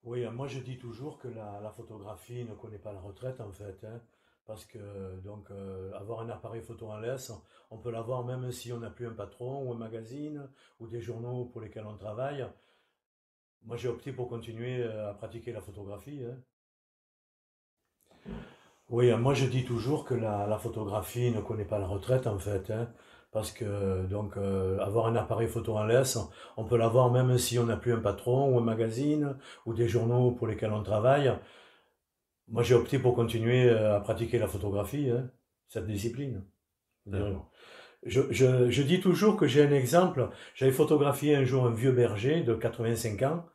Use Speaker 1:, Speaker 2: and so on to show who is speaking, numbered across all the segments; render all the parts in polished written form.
Speaker 1: Oui, moi je dis toujours que la photographie ne connaît pas la retraite en fait, hein, parce que avoir un appareil photo en laisse, on peut l'avoir même si on n'a plus un patron ou un magazine ou des journaux pour lesquels on travaille. Moi j'ai opté pour continuer à pratiquer la photographie, hein. Oui, moi je dis toujours que la photographie ne connaît pas la retraite en fait, hein, parce que avoir un appareil photo en laisse, on peut l'avoir même si on n'a plus un patron ou un magazine ou des journaux pour lesquels on travaille. Moi, j'ai opté pour continuer à pratiquer la photographie, hein, cette discipline.
Speaker 2: D'accord.
Speaker 1: Je dis toujours que j'ai un exemple. J'avais photographié un jour un vieux berger de 85 ans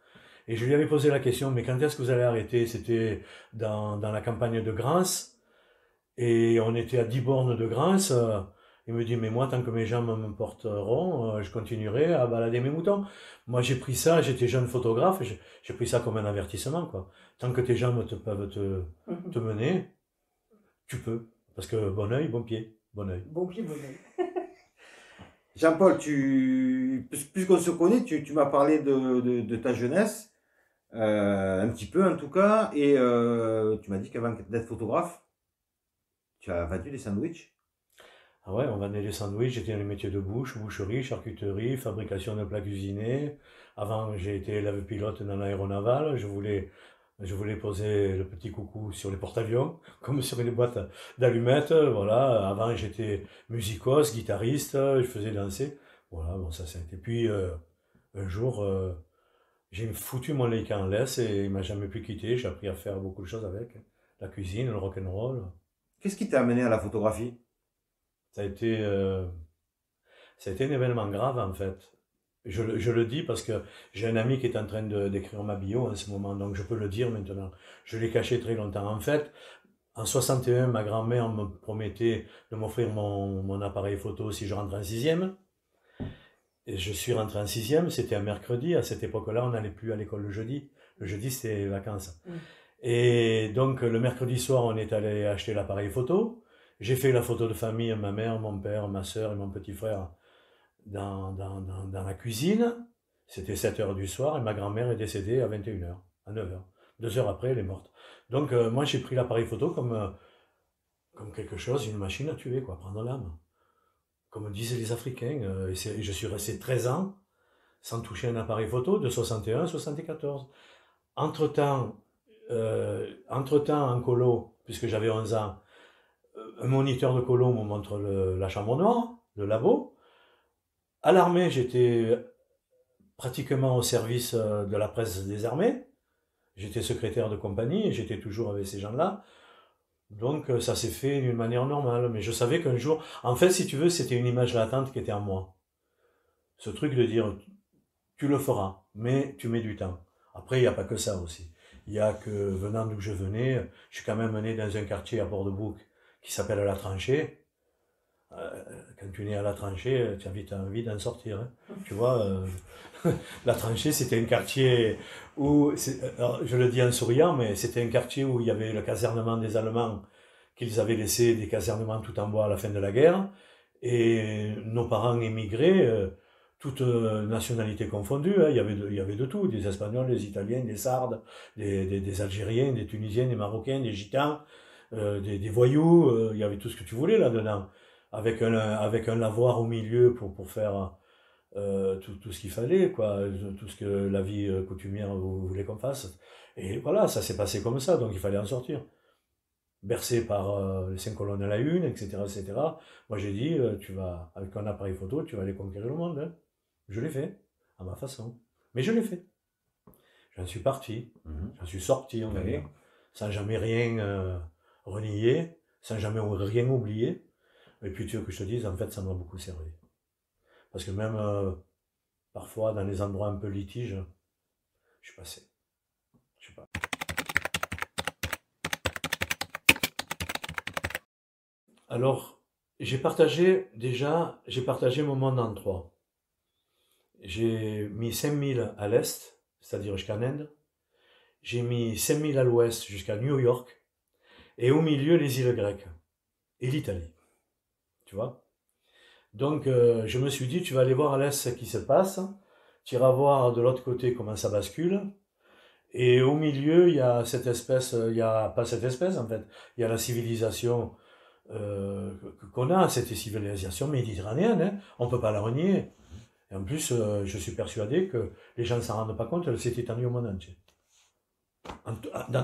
Speaker 1: et je lui avais posé la question, mais quand est-ce que vous allez arrêter? C'était dans la campagne de Grance et on était à 10 bornes de Grance. Il me dit, mais moi, tant que mes jambes me porteront, je continuerai à balader mes moutons. Moi, j'ai pris ça, j'étais jeune photographe, j'ai pris ça comme un avertissement, quoi. Tant que tes jambes peuvent te mener, tu peux. Parce que bon oeil, bon pied, bon oeil.
Speaker 2: Bon pied, bon oeil. Jean-Paul, puisqu'on se connaît, tu m'as parlé de ta jeunesse, un petit peu en tout cas, et tu m'as dit qu'avant d'être photographe, tu as vendu des sandwichs.
Speaker 1: Ah ouais, on vendait des sandwichs, j'étais dans les métiers de bouche, boucherie, charcuterie, fabrication de plats cuisinés. Avant, j'ai été élève pilote dans l'aéronaval. Je voulais poser le petit coucou sur les porte-avions, comme sur les boîtes d'allumettes. Voilà. Avant, j'étais musicos, guitariste, je faisais danser. Voilà, bon, ça a été. Puis, un jour, j'ai foutu mon Leica en laisse et il m'a jamais pu quitter. J'ai appris à faire beaucoup de choses avec. La cuisine, le rock'n'roll.
Speaker 2: Qu'est-ce qui t'a amené à la photographie?
Speaker 1: Ça a été, euh, Ça a été un événement grave en fait. Je le dis parce que j'ai un ami qui est en train d'écrire ma bio en ce moment, donc je peux le dire maintenant. Je l'ai caché très longtemps. En fait, en 61, ma grand-mère me promettait de m'offrir mon appareil photo si je rentre en sixième. Et je suis rentré en sixième, c'était un mercredi. À cette époque-là, on n'allait plus à l'école le jeudi. Le jeudi, c'était les vacances. Et donc, le mercredi soir, on est allé acheter l'appareil photo. J'ai fait la photo de famille, ma mère, mon père, ma soeur et mon petit frère dans la cuisine. C'était 7 heures du soir et ma grand-mère est décédée à 21 heures, à 9 heures. 2 heures après, elle est morte. Donc, moi, j'ai pris l'appareil photo comme quelque chose, une machine à tuer, quoi, prendre l'âme. Comme disaient les Africains. Et je suis resté 13 ans sans toucher un appareil photo de 61 à 74. Entre-temps, entre-temps en colo, puisque j'avais 11 ans, un moniteur de colo me montre la chambre noire, le labo. À l'armée, j'étais pratiquement au service de la presse des armées. J'étais secrétaire de compagnie et j'étais toujours avec ces gens-là. Donc ça s'est fait d'une manière normale. Mais je savais qu'un jour, en fait, si tu veux, c'était une image latente qui était en moi. Ce truc de dire, tu le feras, mais tu mets du temps. Après, il n'y a pas que ça aussi. Il y a que, venant d'où je venais, je suis quand même né dans un quartier à Port-de-Bouc qui s'appelle La Tranchée. Quand tu es né à La Tranchée, tu as vite envie d'en sortir, hein. Tu vois, La Tranchée, c'était un quartier où, alors, je le dis en souriant, mais c'était un quartier où il y avait le casernement des Allemands qu'ils avaient laissé des casernements tout en bois à la fin de la guerre. Et nos parents émigraient, toutes nationalités confondues, hein. Il y avait de tout, des Espagnols, des Italiens, des Sardes, des Algériens, des Tunisiens, des Marocains, des Gitans, des voyous, il y avait tout ce que tu voulais là-dedans. Avec un lavoir au milieu pour faire tout ce qu'il fallait, quoi, tout ce que la vie coutumière voulait qu'on fasse. Et voilà, ça s'est passé comme ça, donc il fallait en sortir. Bercé par les 5 colonnes à la une, etc., etc. Moi j'ai dit, avec un appareil photo, tu vas aller conquérir le monde, hein. Je l'ai fait, à ma façon. Mais je l'ai fait. J'en suis parti,
Speaker 2: Mhm.
Speaker 1: j'en suis sorti, on va dire,
Speaker 2: Oui.
Speaker 1: sans jamais rien renier, sans jamais rien oublier. Et puis tu veux que je te dise, en fait, ça m'a beaucoup servi. Parce que même parfois, dans les endroits un peu litiges, je suis passé. Je sais pas. Alors, j'ai partagé mon monde en trois. J'ai mis 5000 à l'est, c'est-à-dire jusqu'en Inde. J'ai mis 5000 à l'ouest jusqu'à New York. Et au milieu, les îles grecques. Et l'Italie. Tu vois. Donc, je me suis dit, tu vas aller voir à l'est ce qui se passe. Tu iras voir de l'autre côté comment ça bascule. Et au milieu, il y a cette espèce, il y a pas cette espèce en fait, il y a la civilisation qu'on a, cette civilisation méditerranéenne, hein, on ne peut pas la renier. Et en plus, je suis persuadé que les gens ne s'en rendent pas compte, elle s'est étendue au monde entier.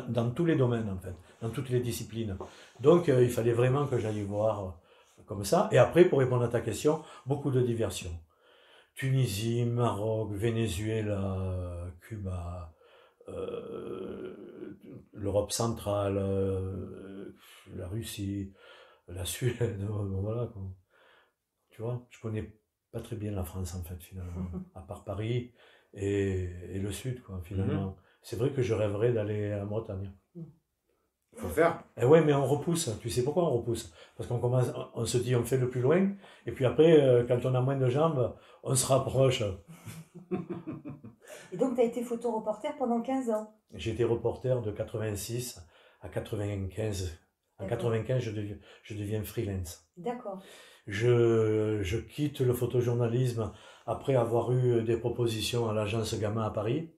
Speaker 1: Dans tous les domaines, en fait, dans toutes les disciplines. Donc, il fallait vraiment que j'aille voir comme ça. Et après, pour répondre à ta question, beaucoup de diversions. Tunisie, Maroc, Venezuela, Cuba, l'Europe centrale, la Russie, la Suède, voilà. Quoi. Tu vois, je connais pas très bien la France, en fait, finalement, à part Paris et le Sud, quoi, finalement. C'est vrai que je rêverais d'aller en Bretagne.
Speaker 2: Faut faire.
Speaker 1: Eh ouais, mais on repousse. Tu sais pourquoi on repousse? Parce qu'on commence, on se dit on fait le plus loin, et puis après, quand on a moins de jambes, on se rapproche.
Speaker 3: Et donc, tu as été photoreporter pendant 15 ans.
Speaker 1: J'ai été reporter de 86 à 95. En 95, je deviens freelance.
Speaker 3: D'accord.
Speaker 1: Je quitte le photojournalisme après avoir eu des propositions à l'agence Gamma à Paris.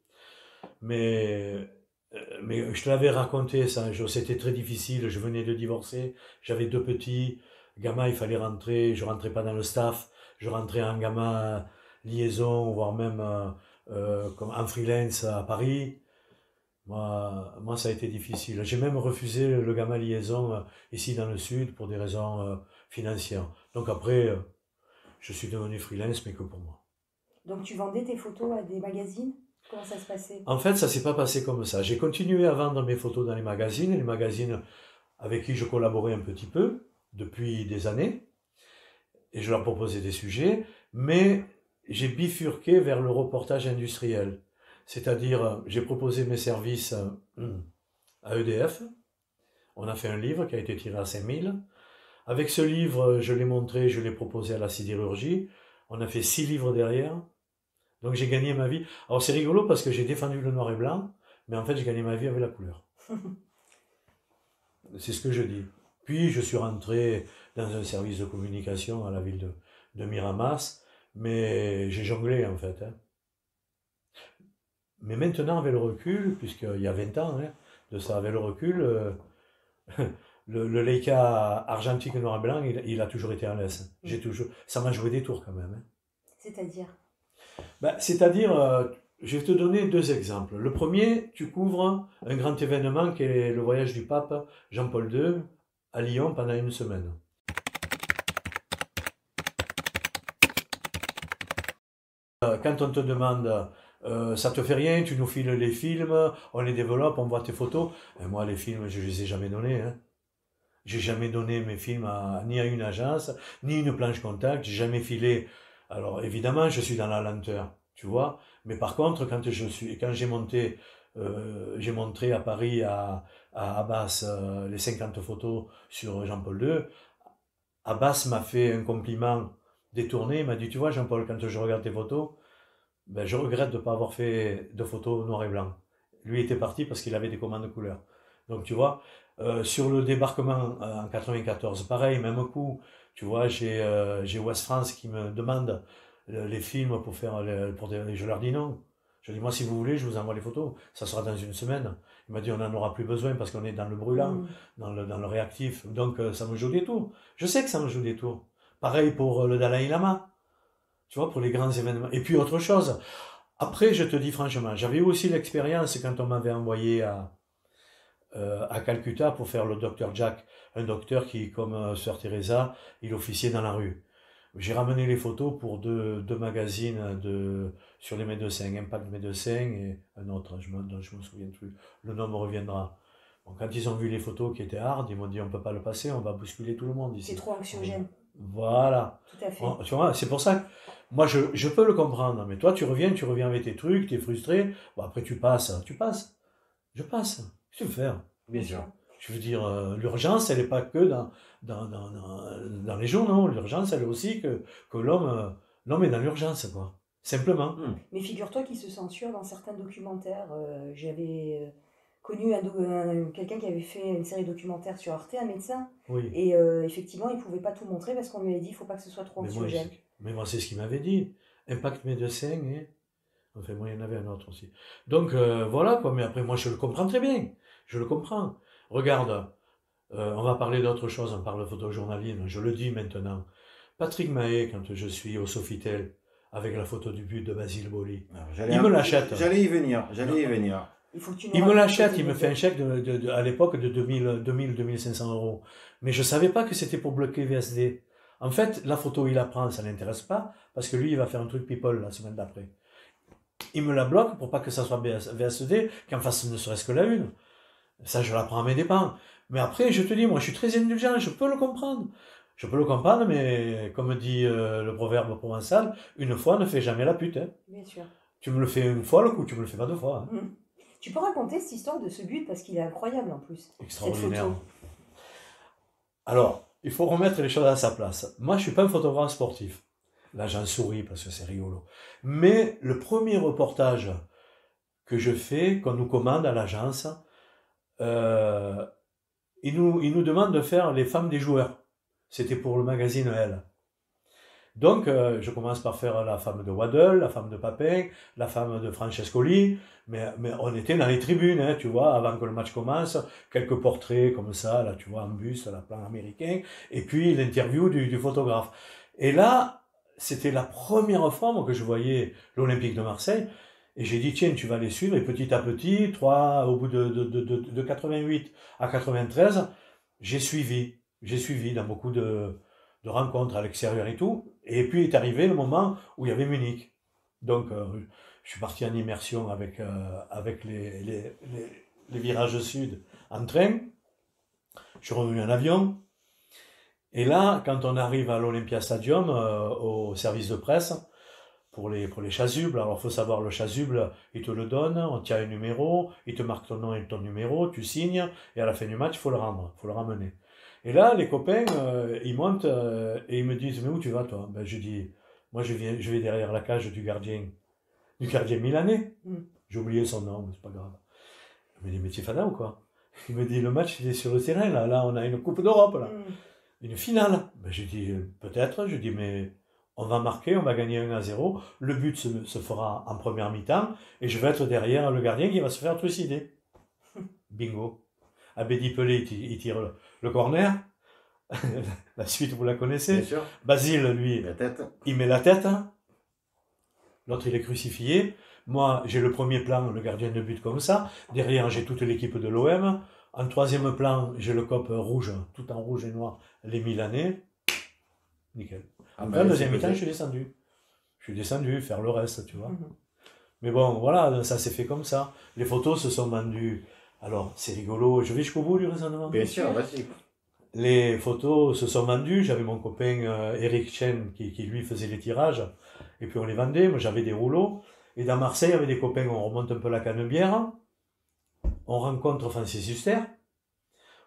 Speaker 1: Mais je te l'avais raconté, ça. C'était très difficile. Je venais de divorcer. J'avais 2 petits. Gamma, il fallait rentrer. Je rentrais pas dans le staff. Je rentrais en Gamma liaison, voire même comme en freelance à Paris. Moi, ça a été difficile. J'ai même refusé le Gamma liaison ici dans le sud pour des raisons financières. Donc après, je suis devenu freelance, mais que pour moi.
Speaker 3: Donc tu vendais tes photos à des magazines? Comment ça se passait?
Speaker 1: En fait, ça s'est pas passé comme ça. J'ai continué à vendre mes photos dans les magazines avec qui je collaborais un petit peu depuis des années, et je leur proposais des sujets, mais j'ai bifurqué vers le reportage industriel. C'est-à-dire, j'ai proposé mes services à EDF. On a fait un livre qui a été tiré à 5000. Avec ce livre, je l'ai montré, je l'ai proposé à la sidérurgie. On a fait 6 livres derrière. Donc j'ai gagné ma vie. Alors c'est rigolo parce que j'ai défendu le noir et blanc, mais en fait j'ai gagné ma vie avec la couleur. C'est ce que je dis. Puis je suis rentré dans un service de communication à la ville de Miramas, mais j'ai jonglé en fait. Hein. Mais maintenant avec le recul, puisqu'il y a 20 ans hein, de ça, avec le recul, le Leica argentique noir et blanc, il a toujours été en laisse. Ça m'a joué des tours quand même. Hein.
Speaker 3: C'est-à-dire?
Speaker 1: C'est-à-dire, je vais te donner 2 exemples. Le premier, tu couvres un grand événement qui est le voyage du pape Jean-Paul II à Lyon pendant 1 semaine. Quand on te demande, ça te fait rien, tu nous files les films, on les développe, on voit tes photos. Et moi, les films, je les ai jamais donnés. Hein. J'ai jamais donné mes films ni à une agence, ni une planche contact. J'ai jamais filé. Alors évidemment, je suis dans la lenteur, tu vois. Mais par contre, quand j'ai montré à Paris à Abbas les 50 photos sur Jean-Paul II. Abbas m'a fait un compliment détourné. Il m'a dit, tu vois, Jean-Paul, quand je regarde tes photos, ben, je regrette de ne pas avoir fait de photos noir et blanc. Lui était parti parce qu'il avait des commandes de couleurs. Donc tu vois, sur le débarquement en 94, pareil, même coup, tu vois, j'ai Ouest France qui me demande les films pour faire, je leur dis non. Je dis moi si vous voulez, je vous envoie les photos. Ça sera dans 1 semaine. Il m'a dit on n'en aura plus besoin parce qu'on est dans le brûlant, dans le réactif. Donc ça me joue des tours. Je sais que ça me joue des tours. Pareil pour le Dalai Lama. Tu vois, pour les grands événements. Et puis autre chose. Après, je te dis franchement, j'avais eu aussi l'expérience quand on m'avait envoyé à Calcutta pour faire le docteur Jack, un docteur qui, comme Sœur Teresa, il officiait dans la rue. J'ai ramené les photos pour deux magazines sur les médecins, Impact Médecin et un autre, je me souviens plus, le nom me reviendra. Bon, quand ils ont vu les photos qui étaient hard, ils m'ont dit on ne peut pas le passer, on va bousculer tout le monde ici.
Speaker 3: C'est trop anxiogène.
Speaker 1: Voilà.
Speaker 3: Tout à fait.
Speaker 1: Tu vois, c'est pour ça que moi je peux le comprendre, mais toi tu reviens avec tes trucs, tu es frustré, bon, après tu passes. Je passe. Qu'est-ce que tu veux faire?
Speaker 2: Bien sûr.
Speaker 1: Je veux dire, l'urgence, elle n'est pas que dans les journaux. L'urgence, elle est aussi que l'homme est dans l'urgence, quoi. Simplement.
Speaker 3: Mais figure-toi qu'il se censure dans certains documentaires. J'avais connu quelqu'un qui avait fait une série documentaire sur Arte, un médecin.
Speaker 1: Oui.
Speaker 3: Et effectivement, il ne pouvait pas tout montrer parce qu'on lui avait dit qu'il ne faut pas que ce soit trop anxiogène.
Speaker 1: Mais moi, c'est ce qu'il m'avait dit. Impact Médecin, Enfin, moi, il y en avait un autre aussi. Donc, voilà, quoi. Mais après, moi, je le comprends très bien. Je le comprends. Regarde, on va parler d'autre chose, on parle de photojournalisme, je le dis maintenant. Patrick Mahé, quand je suis au Sofitel, avec la photo du but de Basile Boli, il me l'achète.
Speaker 2: J'allais y venir,
Speaker 3: Il faut que tu nous
Speaker 1: Il me
Speaker 3: racontes
Speaker 1: l'achète,
Speaker 3: cette
Speaker 1: il me fait un
Speaker 3: anecdote.
Speaker 1: chèque à l'époque de 2000-2500 euros. Mais je savais pas que c'était pour bloquer VSD. En fait, la photo, il la prend, ça l'intéresse pas, parce que lui, il va faire un truc people la semaine d'après. Il me la bloque pour pas que ça soit VSD, qu'en fasse ne serait-ce que la une. Ça, je la prends à mes dépens. Mais après, je te dis, moi, je suis très indulgent, je peux le comprendre. Je peux le comprendre, mais comme dit le proverbe provençal, une fois ne fait jamais la pute. Hein.
Speaker 3: Bien sûr.
Speaker 1: Tu me le fais une fois le coup, tu me le fais pas deux fois. Hein.
Speaker 3: Mhm. Tu peux raconter cette histoire de ce but parce qu'il est incroyable en plus.
Speaker 1: Extraordinaire.
Speaker 3: Cette photo.
Speaker 1: Alors, il faut remettre les choses à sa place. Moi, je suis pas un photographe sportif. Là, j'en souris parce que c'est rigolo. Mais le premier reportage que je fais, qu'on nous commande à l'agence, il nous demande de faire les femmes des joueurs. C'était pour le magazine Elle. Donc, je commence par faire la femme de Waddle, la femme de Papin, la femme de Francescoli, mais on était dans les tribunes, hein, tu vois, avant que le match commence, quelques portraits comme ça, là, tu vois, en bus, à la plan américain, et puis l'interview du photographe. Et là, c'était la première fois, moi, que je voyais l'Olympique de Marseille, et j'ai dit, tiens, tu vas les suivre, et petit à petit, au bout de 88 à 93, j'ai suivi dans beaucoup de rencontres à l'extérieur et tout. Et puis est arrivé le moment où il y avait Munich. Donc, je suis parti en immersion avec les virages sud en train. Je suis revenu en avion. Et là, quand on arrive à l'Olympia Stadium, au service de presse, pour les chasubles, alors il faut savoir, le chasuble, il te le donne, on tient un numéro, il te marque ton nom et ton numéro, tu signes, et à la fin du match, il faut le rendre, il faut le ramener. Et là, les copains, ils montent et ils me disent, mais où tu vas toi? Ben, je dis, moi je vais derrière la cage du gardien milanais. J'ai oublié son nom, mais c'est pas grave. Il me dit, mais tu es fada ou quoi? Il me dit, le match il est sur le terrain, là on a une Coupe d'Europe, là. Une finale. Ben, je dis, peut-être, je dis, mais on va marquer, on va gagner 1-0, le but se fera en première mi-temps, et je vais être derrière le gardien qui va se faire trucider. Bingo. Abedi Pelé, il tire le corner. La suite, vous la connaissez.
Speaker 2: Bien sûr.
Speaker 1: Basile, lui,
Speaker 2: La tête.
Speaker 1: il met la tête. L'autre, il est crucifié. Moi, j'ai le premier plan, le gardien de but comme ça. Derrière, j'ai toute l'équipe de l'OM. En troisième plan, j'ai le cop rouge, tout en rouge et noir, les Milanais. Nickel. Après, en deuxième mi-temps, je suis descendu. Je suis descendu faire le reste, tu vois. Mais bon, voilà, ça s'est fait comme ça. Les photos se sont vendues. Alors, c'est rigolo. Je vais jusqu'au bout du raisonnement.
Speaker 2: Bien sûr, vas-y.
Speaker 1: Les photos se sont vendues. J'avais mon copain Eric Chen qui lui faisait les tirages. Et puis on les vendait. Moi, j'avais des rouleaux. Et dans Marseille, avec des copains, on remonte un peu la Canebière. On rencontre Francis Huster.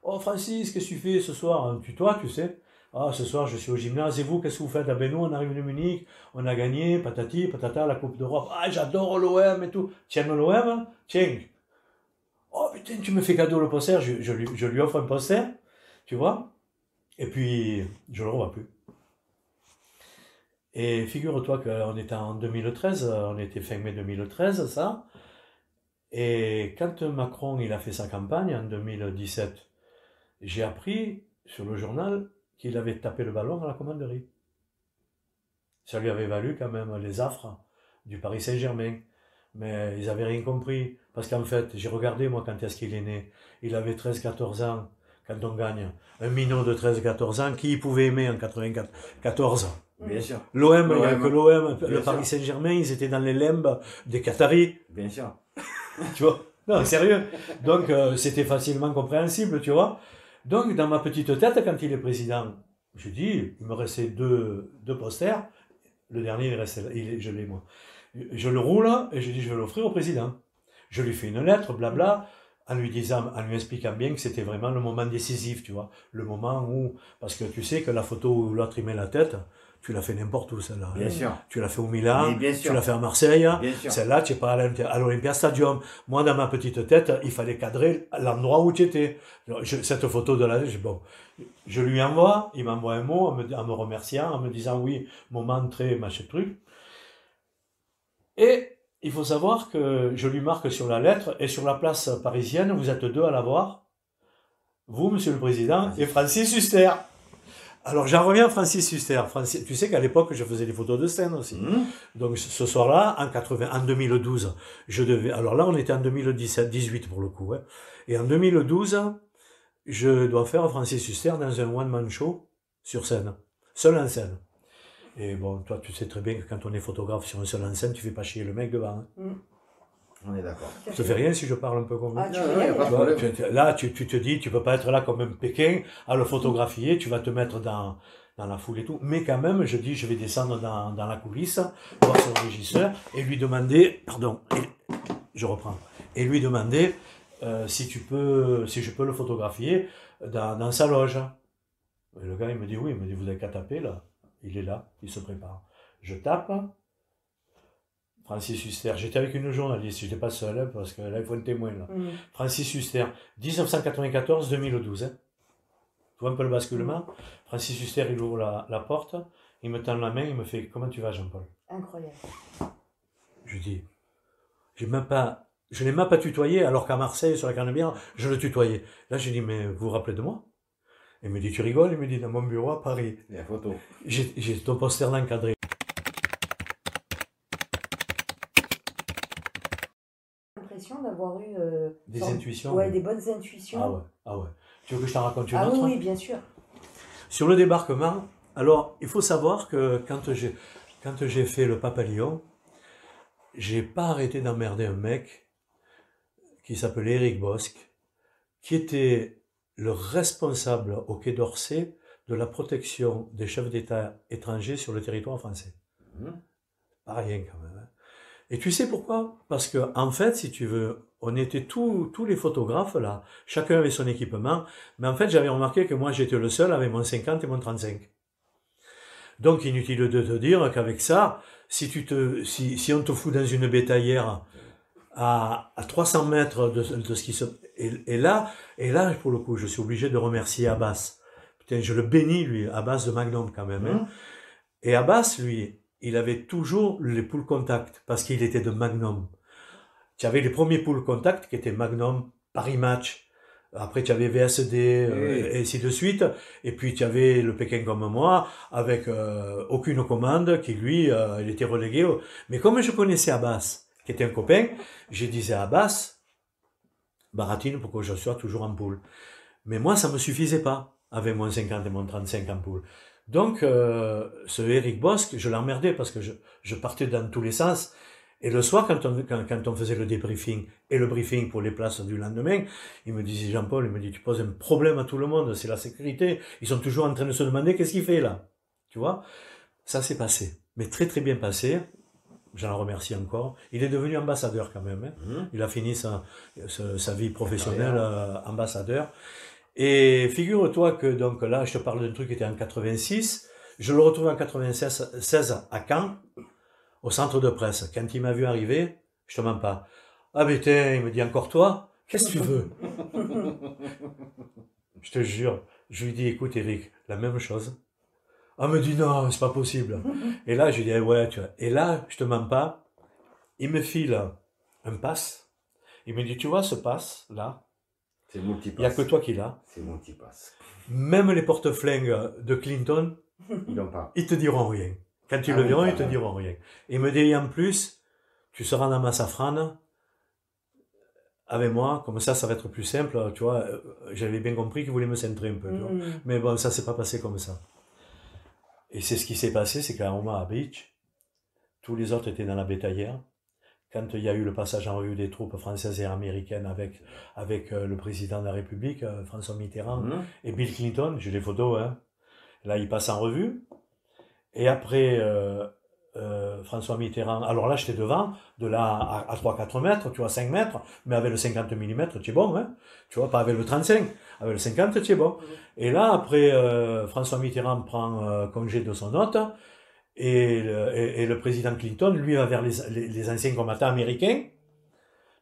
Speaker 1: Oh Francis, qu'est-ce que tu fais ce soir? Un tutoie, tu sais. Ah, ce soir, je suis au gymnase. Et vous, qu'est-ce que vous faites? Ah ben nous, on arrive de Munich. On a gagné, patati, patata, la Coupe d'Europe. Ah, j'adore l'OM et tout. Tiens, l'OM? Tiens. Oh putain, tu me fais cadeau le poster. Je lui offre un poster. Tu vois? Et puis, je le revois plus. Et figure-toi qu'on était en 2013. On était fin mai 2013, ça. Et quand Macron, il a fait sa campagne en 2017, j'ai appris sur le journal qu'il avait tapé le ballon à la commanderie. Ça lui avait valu quand même les affres du Paris Saint-Germain. Mais ils n'avaient rien compris. Parce qu'en fait, j'ai regardé moi quand est-ce qu'il est né. Il avait 13-14 ans quand on gagne. Un minot de 13-14 ans, qui pouvait aimer en 94?
Speaker 2: Bien sûr.
Speaker 1: L'OM,
Speaker 2: Bien
Speaker 1: le
Speaker 2: sûr.
Speaker 1: Paris Saint-Germain, ils étaient dans les limbes des Qataris.
Speaker 2: Bien sûr.
Speaker 1: Tu vois? Non, sérieux. Donc, c'était facilement compréhensible, tu vois. Donc, dans ma petite tête, quand il est président, je dis, il me restait deux posters. Le dernier, il restait, je l'ai moi. Je le roule et je dis, je vais l'offrir au président. Je lui fais une lettre, blabla, en lui expliquant bien que c'était vraiment le moment décisif, tu vois. Le moment où, parce que tu sais que la photo où l'autre il met la tête, tu l'as fait n'importe où, celle-là.
Speaker 2: Bien sûr.
Speaker 1: Tu l'as fait au Milan,
Speaker 2: bien sûr.
Speaker 1: tu l'as fait à Marseille.
Speaker 2: Bien sûr.
Speaker 1: Celle-là, tu n'es pas à l'Olympia Stadium. Moi, dans ma petite tête, il fallait cadrer l'endroit où tu étais. Cette photo de là, je lui envoie, il m'envoie un mot en me remerciant, en me disant oui, moment très machin truc. Et il faut savoir que je lui marque sur la lettre, et sur la place parisienne, vous êtes 2 à la voir. Vous, Monsieur le Président, et Francis Huster. Alors, j'en reviens à Francis Huster. Tu sais qu'à l'époque, je faisais des photos de scène aussi. Donc, ce soir-là, en 2012, je devais... Alors là, on était en 2017-18 pour le coup. Hein. Et en 2012, je dois faire Francis Huster dans un one-man show sur scène. Seul en scène. Et bon, toi, tu sais très bien que quand on est photographe sur un seul en scène, tu fais pas chier le mec devant. Hein.
Speaker 2: On est d'accord.
Speaker 1: Ça te fait rien si je parle un peu comme ça. Là, tu te dis, tu peux pas être là comme un Pékin à le photographier, tu vas te mettre dans la foule et tout. Mais quand même, je dis, je vais descendre dans la coulisse, voir son régisseur et lui demander, je reprends, et lui demander si je peux le photographier dans sa loge. Et le gars, il me dit oui, il me dit, vous avez qu'à taper là. Il est là, il se prépare. Je tape. Francis Huster, j'étais avec une journaliste, je n'étais pas seul, hein, parce que là, il faut un témoin. Là. Francis Huster, 1994-2012. Hein. Tu vois un peu le basculement. Francis Huster, il ouvre la porte, il me tend la main, il me fait « Comment tu vas, Jean-Paul ?»
Speaker 3: Incroyable.
Speaker 1: Je dis « Je ne l'ai même pas tutoyé, alors qu'à Marseille, sur la Canebière, je le tutoyais. » Là, j'ai dit « Mais vous vous rappelez de moi ?» Il me dit « Tu rigoles ?» Il me dit « Dans mon bureau à Paris. »
Speaker 2: Il y a la photo.
Speaker 1: J'ai ton poster encadré.
Speaker 3: D'avoir eu
Speaker 1: des intuitions.
Speaker 3: Ouais, des bonnes intuitions.
Speaker 1: Ah ouais. Tu veux que je t'en raconte une
Speaker 3: autre?
Speaker 1: Oui,
Speaker 3: bien sûr.
Speaker 1: Sur le débarquement, alors il faut savoir que quand j'ai fait le Pape Lyon, j'ai pas arrêté d'emmerder un mec qui s'appelait Éric Bosque, qui était le responsable au Quai d'Orsay de la protection des chefs d'État étrangers sur le territoire français. Pas rien quand même. Hein. Et tu sais pourquoi? Parce que en fait, si tu veux, on était tous les photographes là, chacun avait son équipement, mais en fait, j'avais remarqué que moi, j'étais le seul avec mon 50 et mon 35. Donc, inutile de te dire qu'avec ça, si on te fout dans une bétaillère à 300 mètres de ce qui se... Et là, pour le coup, je suis obligé de remercier Abbas. Putain, je le bénis, lui, Abbas de Magnum quand même. Hein. Et Abbas, lui... il avait toujours les poules contact, parce qu'il était de Magnum. Tu avais les premiers poules contact qui étaient Magnum, Paris Match, après tu avais VSD, et ainsi de suite, et puis tu avais le Pékin comme moi, avec aucune commande, qui lui, il était relégué. Mais comme je connaissais Abbas, qui était un copain, je disais à Abbas, baratine pour que je sois toujours en poule. Mais moi, ça me suffisait pas, avec mon 50 et mon 35 en poule. Donc, ce Éric Bosque, je l'emmerdais parce que je partais dans tous les sens. Et le soir, quand on faisait le débriefing et le briefing pour les places du lendemain, il me disait, Jean-Paul, il me dit, tu poses un problème à tout le monde, c'est la sécurité. Ils sont toujours en train de se demander qu'est-ce qu'il fait là. Tu vois? Ça s'est passé. Mais très très bien passé. J'en remercie encore. Il est devenu ambassadeur quand même. Hein. Il a fini sa vie professionnelle ambassadeur. Et figure-toi que donc là, je te parle d'un truc qui était en 86, je le retrouve en 96 à Caen, au centre de presse. Quand il m'a vu arriver, je te mens pas. Ah putain, il me dit encore toi, qu'est-ce que tu veux? Je te jure, je lui dis écoute Eric, la même chose. Ah, il me dit non, c'est pas possible. Et là, je lui dis ouais, tu vois. Et là, je te mens pas, il me file un pass. Il me dit tu vois ce pass là?
Speaker 2: C'est multipass.
Speaker 1: Il n'y a que toi qui l'as.
Speaker 2: C'est multipass.
Speaker 1: Même les porte-flingues de Clinton, ils te diront rien. Quand tu le verras, ils te diront rien. Il me dit en plus, tu seras dans ma safrane avec moi, comme ça va être plus simple. Tu vois, j'avais bien compris qu'il voulait me centrer un peu. Tu vois. Mais bon, ça s'est pas passé comme ça. Et c'est ce qui s'est passé, c'est qu'à Omaha Beach, tous les autres étaient dans la bétaillère. Quand il y a eu le passage en revue des troupes françaises et américaines avec le président de la République, François Mitterrand, et Bill Clinton, j'ai les photos, hein. Là, il passe en revue. Et après, François Mitterrand, alors là, j'étais devant, de là à 3-4 mètres, tu vois, 5 mètres, mais avec le 50 mm, tu es bon, hein. Tu vois, pas avec le 35, avec le 50, tu es bon. Et là, après, François Mitterrand prend congé de son hôte, et le président Clinton, lui, va vers les anciens combattants américains,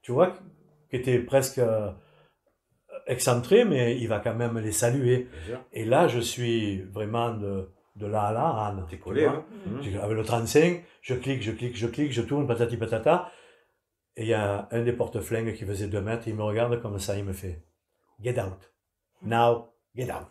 Speaker 1: tu vois, qui étaient presque excentrés, mais il va quand même les saluer. Et là, je suis vraiment de là à là, Anne.
Speaker 2: T'es collé, hein.
Speaker 1: Avec le 35, je clique, je tourne, patati patata. Et il y a un des porte-flingues qui faisait 2 mètres, il me regarde comme ça, il me fait « Get out. Now, get out.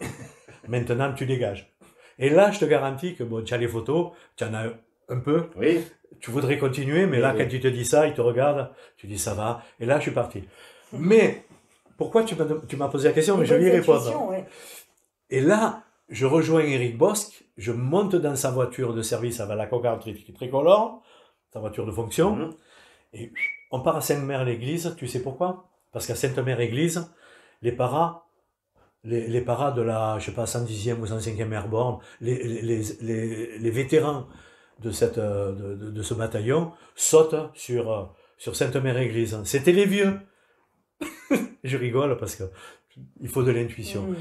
Speaker 1: Maintenant, tu dégages. » Et là, je te garantis que bon, tu as les photos, tu en as un peu,
Speaker 2: Oui.
Speaker 1: tu voudrais continuer, mais là,
Speaker 2: Oui.
Speaker 1: quand il te dit ça, il te regarde, tu dis ça va, et là, je suis parti. Mais, pourquoi tu m'as posé la question, mais je vais y répondre.
Speaker 3: Ouais.
Speaker 1: Et là, je rejoins Eric Bosque, je monte dans sa voiture de service avec la cocarde tricolore, sa voiture de fonction,
Speaker 2: Mhm.
Speaker 1: et on part à Sainte-Mère-l'Église, tu sais pourquoi? Parce qu'à Sainte-Mère-l'Église, les paras de la, je sais pas, 110e ou 105e Airborne, les vétérans de ce bataillon sautent sur Sainte-Mère-Église. C'était les vieux. Je rigole parce que il faut de l'intuition.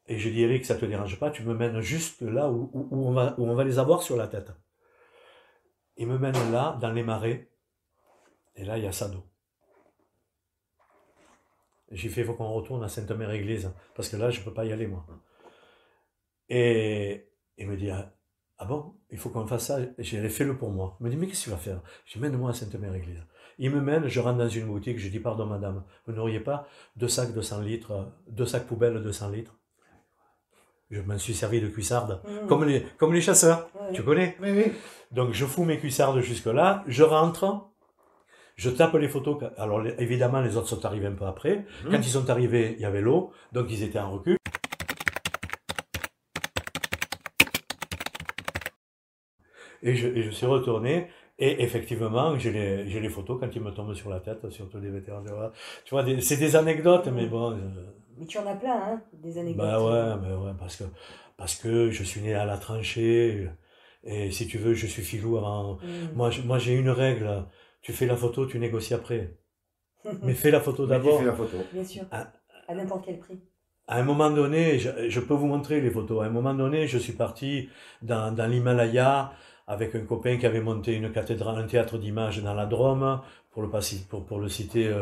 Speaker 1: Et je dis, Eric, ça te dérange pas, tu me mènes juste là où on va les avoir sur la tête. Il me mène là, dans les marais, et là, il y a Sado. J'ai fait, il faut qu'on retourne à Sainte-Mère-Église, parce que là, je peux pas y aller, moi. Et il me dit, ah bon, il faut qu'on fasse ça. J'ai fait le pour moi. Il me dit, mais qu'est-ce que tu vas faire? Je dis, mène-moi à Sainte-Mère-Église. Il me mène, je rentre dans une boutique, je dis, pardon madame, vous n'auriez pas 2 sacs de 100 litres, 2 sacs poubelles de 100 litres? Je m'en suis servi de cuissarde, comme les chasseurs, tu connais?
Speaker 2: Oui, oui.
Speaker 1: Donc je fous mes cuissardes jusque-là, je rentre, je tape les photos. Alors évidemment, les autres sont arrivés un peu après. Quand ils sont arrivés, il y avait l'eau, donc ils étaient en recul. Et je suis retourné, et effectivement, j'ai les photos quand ils me tombent sur la tête, surtout des vétérans. Tu vois, c'est des anecdotes, mais bon.
Speaker 3: Mais tu en as plein, hein, des anecdotes.
Speaker 1: Bah ouais, parce que je suis né à la tranchée, et si tu veux, je suis filou avant. Moi, j'ai une règle, tu fais la photo, tu négocies après. Mais fais la photo d'abord.
Speaker 2: Fais la photo.
Speaker 3: Bien sûr, à n'importe quel prix.
Speaker 1: À un moment donné, je peux vous montrer les photos. À un moment donné, je suis parti dans l'Himalaya avec un copain qui avait monté une cathédrale, un théâtre d'images dans la Drôme, pour le citer,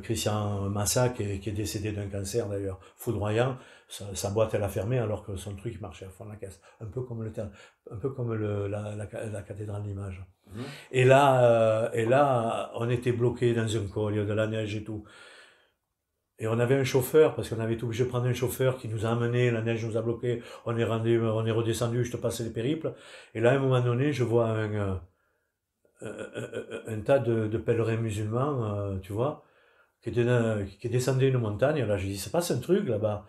Speaker 1: Christian Massa, qui est décédé d'un cancer d'ailleurs, foudroyant. Sa boîte, elle a fermé alors que son truc marchait à fond de la caisse. Un peu comme la cathédrale d'images. Et là, on était bloqué dans un col, il y a de la neige et tout. Et on avait un chauffeur, parce qu'on avait été obligé de prendre un chauffeur qui nous a amenés, la neige nous a bloqués, on est redescendu, je te passe les périples. Et là, à un moment donné, je vois un tas de pèlerins musulmans, tu vois, qui descendaient une montagne. Là, je dis, ça passe un truc là-bas.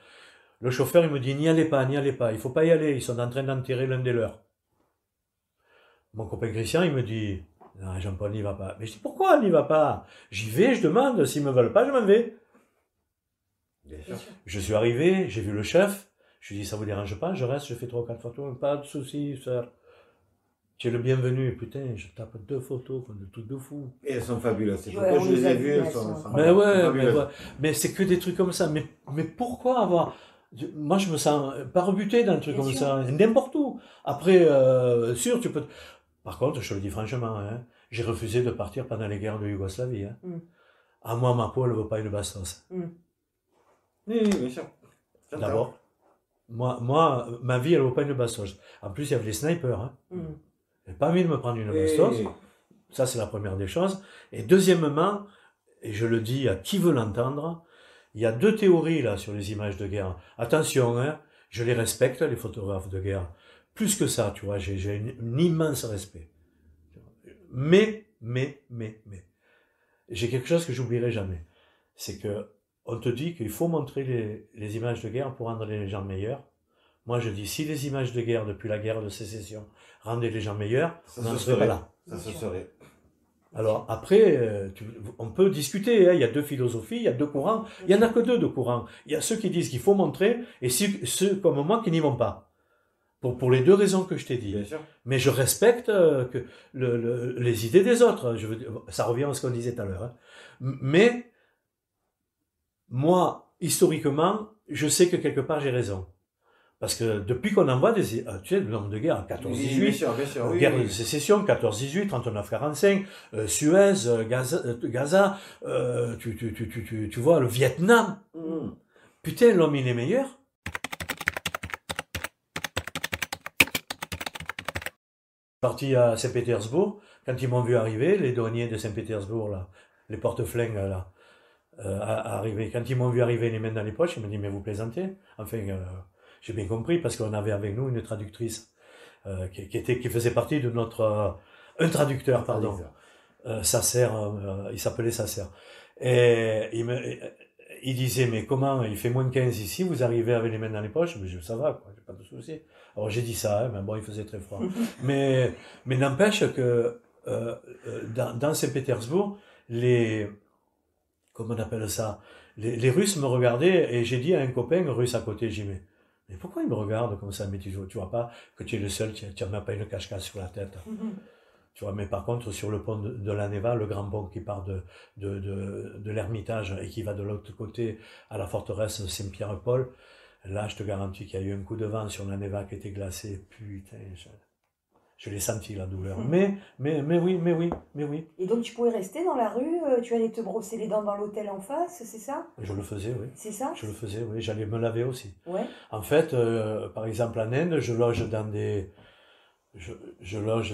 Speaker 1: Le chauffeur, il me dit, n'y allez pas, il faut pas y aller, ils sont en train d'enterrer l'un des leurs. Mon copain Christian, il me dit, non, Jean-Paul, n'y va pas. Mais je dis, pourquoi on n'y va pas? J'y vais, je demande, s'ils me veulent pas, je m'en vais. Je suis arrivé, j'ai vu le chef, je lui ai dit, ça vous dérange pas, je reste, je fais 3 ou 4 photos, pas de soucis, sœur. Tu es le bienvenu. Putain, je tape 2 photos, de trucs de fou.
Speaker 2: Et elles sont fabuleuses, ces
Speaker 3: Ouais,
Speaker 2: photos, je les ai
Speaker 3: vues,
Speaker 2: vues,
Speaker 3: elles
Speaker 2: elles sont
Speaker 3: sont
Speaker 1: Mais ouais, mais c'est que des trucs comme ça. Mais pourquoi avoir... Moi, je me sens pas rebuté dans un truc
Speaker 3: Bien
Speaker 1: comme
Speaker 3: sûr.
Speaker 1: ça, n'importe où. Après, sûr, tu peux... Par contre, je te le dis franchement, hein, j'ai refusé de partir pendant les guerres de Yougoslavie. Hein. À moi, ma peau, elle ne veut pas une bastos.
Speaker 2: Oui, bien sûr.
Speaker 1: D'abord, moi, ma vie, elle ne vaut pas une bastos. En plus, il y avait les snipers. Hein. J'ai pas envie de me prendre une bastos. Ça, c'est la première des choses. Et deuxièmement, et je le dis à qui veut l'entendre, il y a 2 théories là sur les images de guerre. Attention, hein, je les respecte, les photographes de guerre. Plus que ça, tu vois, j'ai un immense respect. Mais, j'ai quelque chose que j'oublierai jamais. C'est que on te dit qu'il faut montrer les images de guerre pour rendre les gens meilleurs. Moi, je dis, si les images de guerre depuis la guerre de sécession rendaient les gens meilleurs, on n'en serait pas là.
Speaker 2: Ça se serait.
Speaker 1: Alors après, on peut discuter, hein. Il y a 2 philosophies, il y a 2 courants, il n'y en a que 2 de courants. Il y a ceux qui disent qu'il faut montrer, et ceux comme moi qui n'y vont pas. Pour les 2 raisons que je t'ai dit.
Speaker 2: Bien sûr.
Speaker 1: Mais je respecte les idées des autres. Je veux dire, ça revient à ce qu'on disait tout à l'heure. Hein. Mais moi, historiquement, je sais que quelque part j'ai raison. Parce que depuis qu'on envoie tu sais, le nombre de guerres, 14-18,
Speaker 2: bien sûr,
Speaker 1: guerre de sécession, 14-18, 39-45, Suez, Gaza, tu vois, le Vietnam. Putain, l'homme, il est meilleur. Parti à Saint-Pétersbourg, quand ils m'ont vu arriver, les douaniers de Saint-Pétersbourg, là, les porte-flingues là, arriver. Quand ils m'ont vu arriver les mains dans les poches, ils m'ont dit mais vous plaisantez? Enfin, j'ai bien compris parce qu'on avait avec nous une traductrice qui faisait partie de notre un traducteur, pardon. Sacer, il s'appelait Sacer. Et il disait, mais comment, il fait moins 15 ici, vous arrivez avec les mains dans les poches? Mais ça va, quoi, j'ai pas de souci. Alors j'ai dit ça, hein, mais bon, il faisait très froid. mais n'empêche que dans Saint-Pétersbourg, comment on appelle ça, les Russes me regardaient et j'ai dit à un copain russe à côté, j'ai dit, mais pourquoi ils me regardent comme ça? Mais tu vois pas que tu es le seul, tu n'as même pas une cache-cache sur la tête. Tu vois, mais par contre, sur le pont de la Neva, le grand pont qui part de l'Ermitage et qui va de l'autre côté à la forteresse Saint-Pierre-Paul, là, je te garantis qu'il y a eu un coup de vent sur la Neva qui était glacée. Putain, je l'ai senti, la douleur. Mais oui.
Speaker 3: Et donc, tu pouvais rester dans la rue, tu allais te brosser les dents dans l'hôtel en face, c'est ça?
Speaker 1: Je le faisais, oui.
Speaker 3: C'est ça?
Speaker 1: Je le faisais, oui. J'allais me laver aussi.
Speaker 3: Ouais.
Speaker 1: En fait, par exemple, en Inde, je loge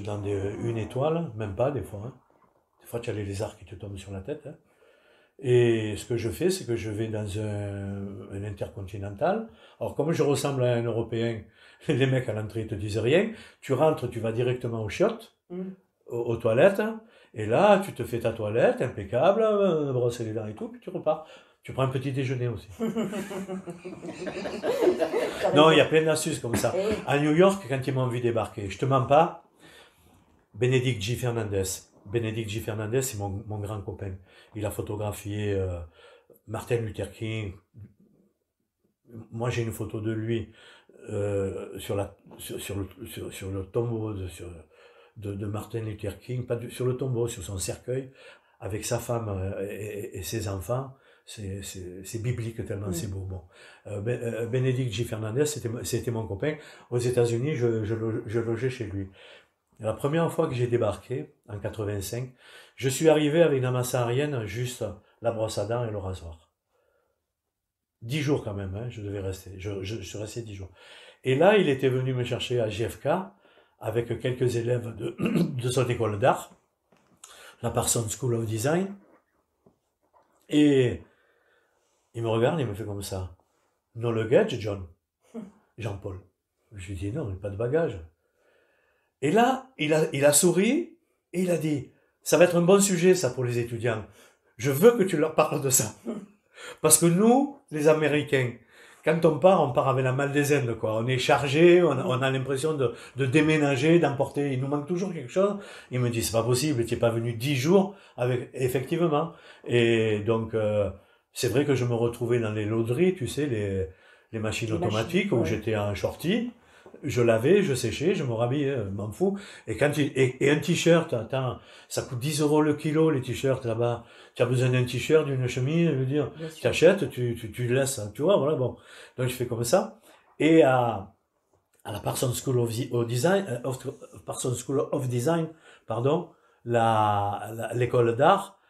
Speaker 1: dans une étoile, même pas des fois. Hein. Des fois, tu as les lézards qui te tombent sur la tête. Hein. Et ce que je fais, c'est que je vais dans un intercontinental. Alors, comme je ressemble à un Européen, les mecs à l'entrée ne te disent rien. Tu rentres, tu vas directement aux chiottes, aux toilettes. Et là, tu te fais ta toilette, impeccable, brosser les dents et tout, puis tu repars. Tu prends un petit déjeuner aussi. Non, il y a plein d'astuces comme ça. À New York, quand ils m'ont vu débarquer, je te mens pas, Benedict J. Fernandez. Benedict J. Fernandez, c'est mon grand copain. Il a photographié Martin Luther King. Moi, j'ai une photo de lui sur le tombeau de Martin Luther King, pas sur le tombeau, sur son cercueil, avec sa femme et ses enfants. C'est biblique tellement c'est beau. Bon. Benedict J. Fernandez, c'était mon copain. Aux États-Unis, je logeais chez lui. La première fois que j'ai débarqué, en 85, je suis arrivé avec la masse aérienne, juste la brosse à dents et le rasoir. 10 jours quand même, hein, je devais rester. Je suis resté 10 jours. Et là, il était venu me chercher à JFK avec quelques élèves de son école d'art, la Parsons School of Design. Et il me regarde, il me fait comme ça. No luggage, John. Jean-Paul. Je lui dis non, pas de bagage. Et là, il a souri et il a dit, ça va être un bon sujet ça pour les étudiants. Je veux que tu leur parles de ça. Parce que nous, les Américains, quand on part avec la maldaisenne, quoi. On est chargé, on a l'impression de déménager, d'emporter. Il nous manque toujours quelque chose. Il me dit, c'est pas possible, tu n'es pas venu 10 jours avec, effectivement. Et donc, c'est vrai que je me retrouvais dans les lauderies, tu sais, les machines automatiques où j'étais en shorty. Je lavais, je séchais, je me rhabillais, m'en fous. Et un t-shirt, attends, ça coûte 10 € le kilo, les t-shirts là-bas. Tu as besoin d'un t-shirt, d'une chemise, je veux dire, tu achètes, tu laisses, tu vois, voilà, bon. Donc je fais comme ça. Et à la Parsons School of Design, pardon, l'école d'art,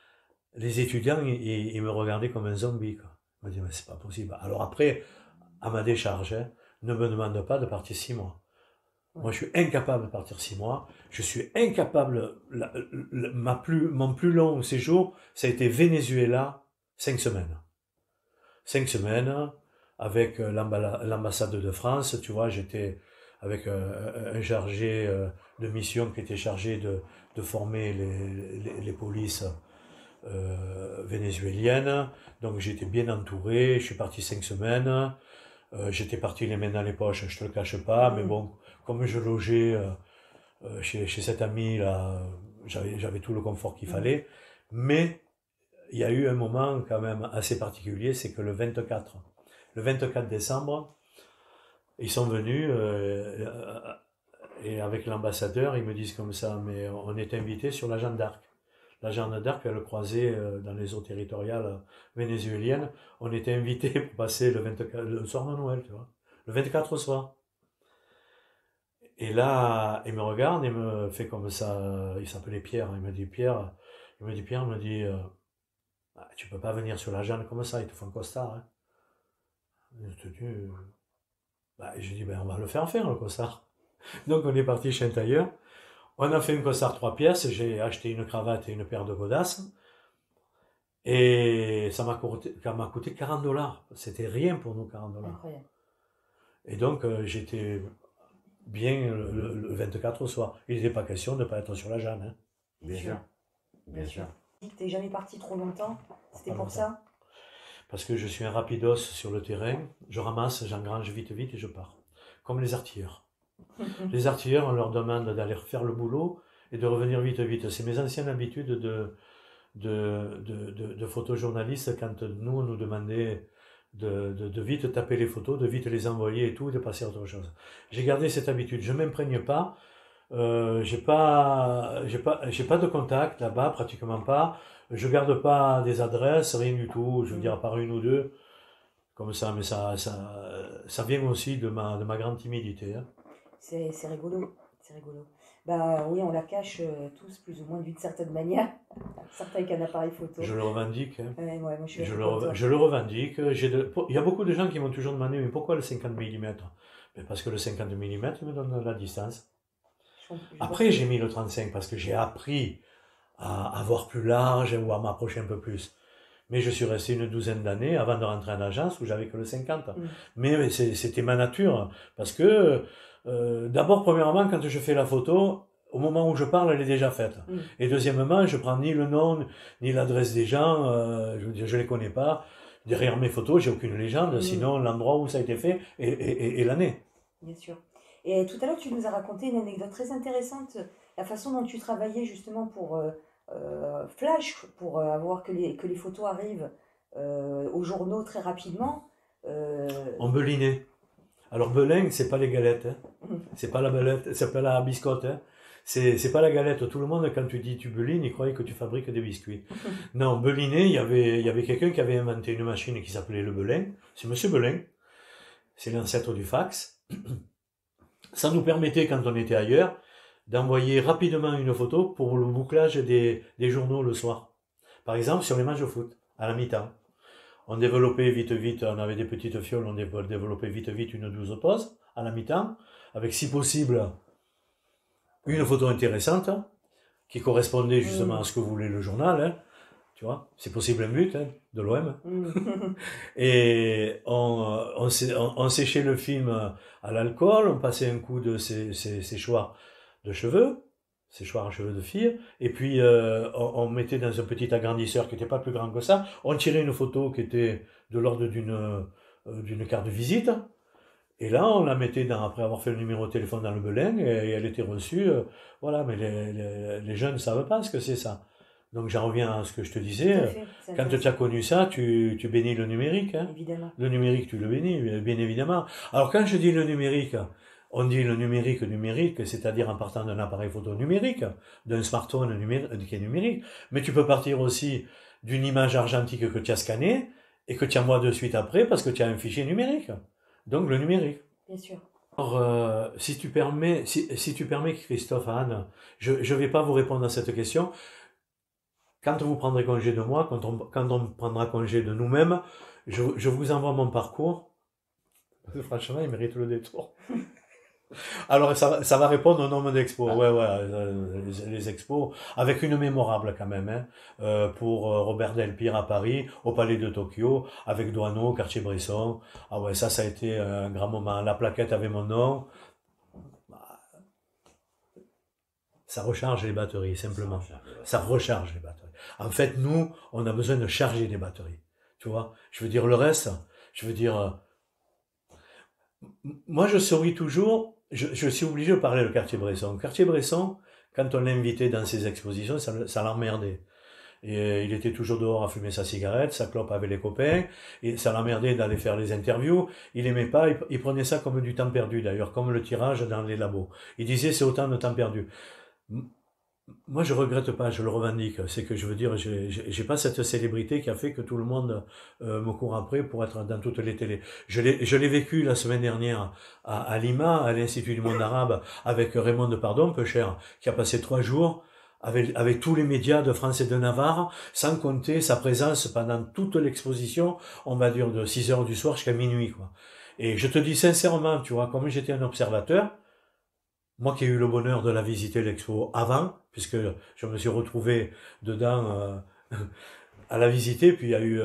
Speaker 1: les étudiants, ils me regardaient comme un zombie, quoi. Ils me disaient, mais c'est pas possible. Alors après, à ma décharge, hein, ne me demande pas de partir 6 mois. Moi, je suis incapable de partir 6 mois. Je suis incapable. Mon plus long séjour, ça a été Venezuela, 5 semaines. 5 semaines avec l'ambassade de France. Tu vois, j'étais avec un chargé de mission qui était chargé de former les polices vénézuéliennes. Donc, j'étais bien entouré. Je suis parti 5 semaines. J'étais parti les mains dans les poches, je te le cache pas, mais bon, comme je logeais chez cet ami là, j'avais tout le confort qu'il fallait. Mais il y a eu un moment quand même assez particulier, c'est que le 24 décembre, ils sont venus et avec l'ambassadeur, ils me disent comme ça, mais on est invité sur la Jeanne d'Arc. La Jeanne d'Arc, elle croisait dans les eaux territoriales vénézuéliennes. On était invités pour passer le soir de Noël, tu vois. Le 24 au soir. Et là, il me regarde et me fait comme ça. Il s'appelait Pierre. Il me dit, Pierre, tu peux pas venir sur la Jeanne comme ça, il te faut un costard. Hein. Je dis, on va le faire le costard. Donc on est parti chez un tailleur. On a fait un costard 3 pièces, j'ai acheté une cravate et une paire de godasses. Et ça m'a coûté 40 dollars. C'était rien pour nous, 40 dollars.
Speaker 3: Incroyable.
Speaker 1: Et donc, j'étais bien le 24 au soir. Il n'était pas question de ne pas être sur la Jeanne. Hein.
Speaker 2: Bien sûr. Bien sûr.
Speaker 3: Tu n'es jamais parti trop longtemps, c'était
Speaker 1: Pas
Speaker 3: pour
Speaker 1: longtemps.
Speaker 3: ça?
Speaker 1: Parce que je suis un rapidos sur le terrain. Je ramasse, j'engrange vite et je pars. Comme les artilleurs. Les artilleurs, on leur demande d'aller faire le boulot et de revenir vite. C'est mes anciennes habitudes de photojournaliste quand nous, on nous demandait de vite taper les photos, de vite les envoyer et tout, et de passer à autre chose. J'ai gardé cette habitude. Je ne m'imprègne pas. J'ai pas de contact là-bas, pratiquement pas. Je garde pas des adresses, rien du tout. Je veux dire, à part une ou deux, comme ça, mais ça vient aussi de ma grande timidité. Hein.
Speaker 3: C'est rigolo, c'est rigolo. Bah oui, on la cache tous plus ou moins d'une certaine manière, certains avec un appareil photo.
Speaker 1: Je le revendique. Hein.
Speaker 3: Ouais, moi je suis
Speaker 1: Je
Speaker 3: d'accord avec toi.
Speaker 1: je le revendique. Il y a beaucoup de gens qui m'ont toujours demandé, mais pourquoi le 50 mm? Parce que le 50 mm me donne la distance. Après, j'ai mis le 35 parce que j'ai appris à voir plus large ou à m'approcher un peu plus. Mais je suis resté une douzaine d'années avant de rentrer en agence où j'avais que le 50. Mais c'était ma nature. Parce que, d'abord, premièrement, quand je fais la photo, au moment où je parle, elle est déjà faite. Et deuxièmement, je prends ni le nom, ni l'adresse des gens, je les connais pas. Derrière mes photos, j'ai aucune légende, sinon l'endroit où ça a été fait et l'année.
Speaker 3: Bien sûr. Et tout à l'heure, tu nous as raconté une anecdote très intéressante, la façon dont tu travaillais justement pour Flash, pour avoir que les photos arrivent aux journaux très rapidement.
Speaker 1: On belinait. Alors Belin, c'est pas les galettes, hein. C'est pas la belette, c'est pas la biscotte, hein. C'est pas la galette. Tout le monde, quand tu dis tu belines, il croyait que tu fabriques des biscuits. Non, beliner, il y avait quelqu'un qui avait inventé une machine qui s'appelait le Belin. C'est Monsieur Belin. C'est l'ancêtre du fax. Ça nous permettait, quand on était ailleurs, d'envoyer rapidement une photo pour le bouclage des journaux le soir. Par exemple, sur les matchs de foot, à la mi-temps. On développait vite, on avait des petites fioles, on développait vite une 12 poses à la mi-temps, avec si possible une photo intéressante qui correspondait justement à ce que voulait le journal. Hein. Tu vois, c'est possible un but hein, de l'OM. Et on séchait le film à l'alcool, on passait un coup de séchoir de cheveux, séchoir à cheveux de fille, et puis on mettait dans un petit agrandisseur qui n'était pas plus grand que ça, on tirait une photo qui était de l'ordre d'une carte de visite, et là on la mettait après avoir fait le numéro de téléphone dans le Belin, et elle était reçue, voilà, mais les jeunes ne savent pas ce que c'est ça. Donc j'en reviens à ce que je te disais, quand tu as connu ça, tu bénis le numérique. Hein.
Speaker 3: Évidemment.
Speaker 1: Le numérique, tu le bénis, bien évidemment. Alors quand je dis le numérique, on dit le numérique, c'est-à-dire en partant d'un appareil photo numérique, d'un smartphone qui est numérique, mais tu peux partir aussi d'une image argentique que tu as scannée et que tu envoies de suite après parce que tu as un fichier numérique. Donc le numérique.
Speaker 3: Bien sûr.
Speaker 1: Alors, si tu permets, Christophe, Anne, je ne vais pas vous répondre à cette question. Quand vous prendrez congé de moi, quand on prendra congé de nous-mêmes, je vous envoie mon parcours. Franchement, il mérite le détour. Alors, ça va répondre au nombre d'expos. Ouais, les expos, avec une mémorable quand même, hein, pour Robert Delpire à Paris, au Palais de Tokyo, avec Douaneau, Cartier-Bresson. Ah ouais, ça a été un grand moment. La plaquette avait mon nom. Ça recharge les batteries, simplement. Ça recharge les batteries. En fait, nous, on a besoin de charger les batteries. Tu vois? Je veux dire, le reste, je veux dire... moi, je souris toujours... Je suis obligé de parler de Cartier-Bresson. Cartier-Bresson, quand on l'invitait dans ses expositions, ça l'emmerdait. Et il était toujours dehors à fumer sa cigarette, sa clope avec les copains, et ça l'emmerdait d'aller faire les interviews. Il aimait pas, il prenait ça comme du temps perdu, d'ailleurs, comme le tirage dans les labos. Il disait, c'est autant de temps perdu. Moi, je regrette pas, je le revendique. C'est que je veux dire, j'ai pas cette célébrité qui a fait que tout le monde me court après pour être dans toutes les télés. Je l'ai vécu la semaine dernière à Lima, à l'Institut du Monde Arabe, avec Raymond Depardon, peu cher, qui a passé 3 jours avec tous les médias de France et de Navarre, sans compter sa présence pendant toute l'exposition, on va dire de 6 heures du soir jusqu'à minuit, quoi. Et je te dis sincèrement, tu vois, comme j'étais un observateur, moi qui ai eu le bonheur de la visiter l'expo avant, puisque je me suis retrouvé dedans à la visiter, puis il y a eu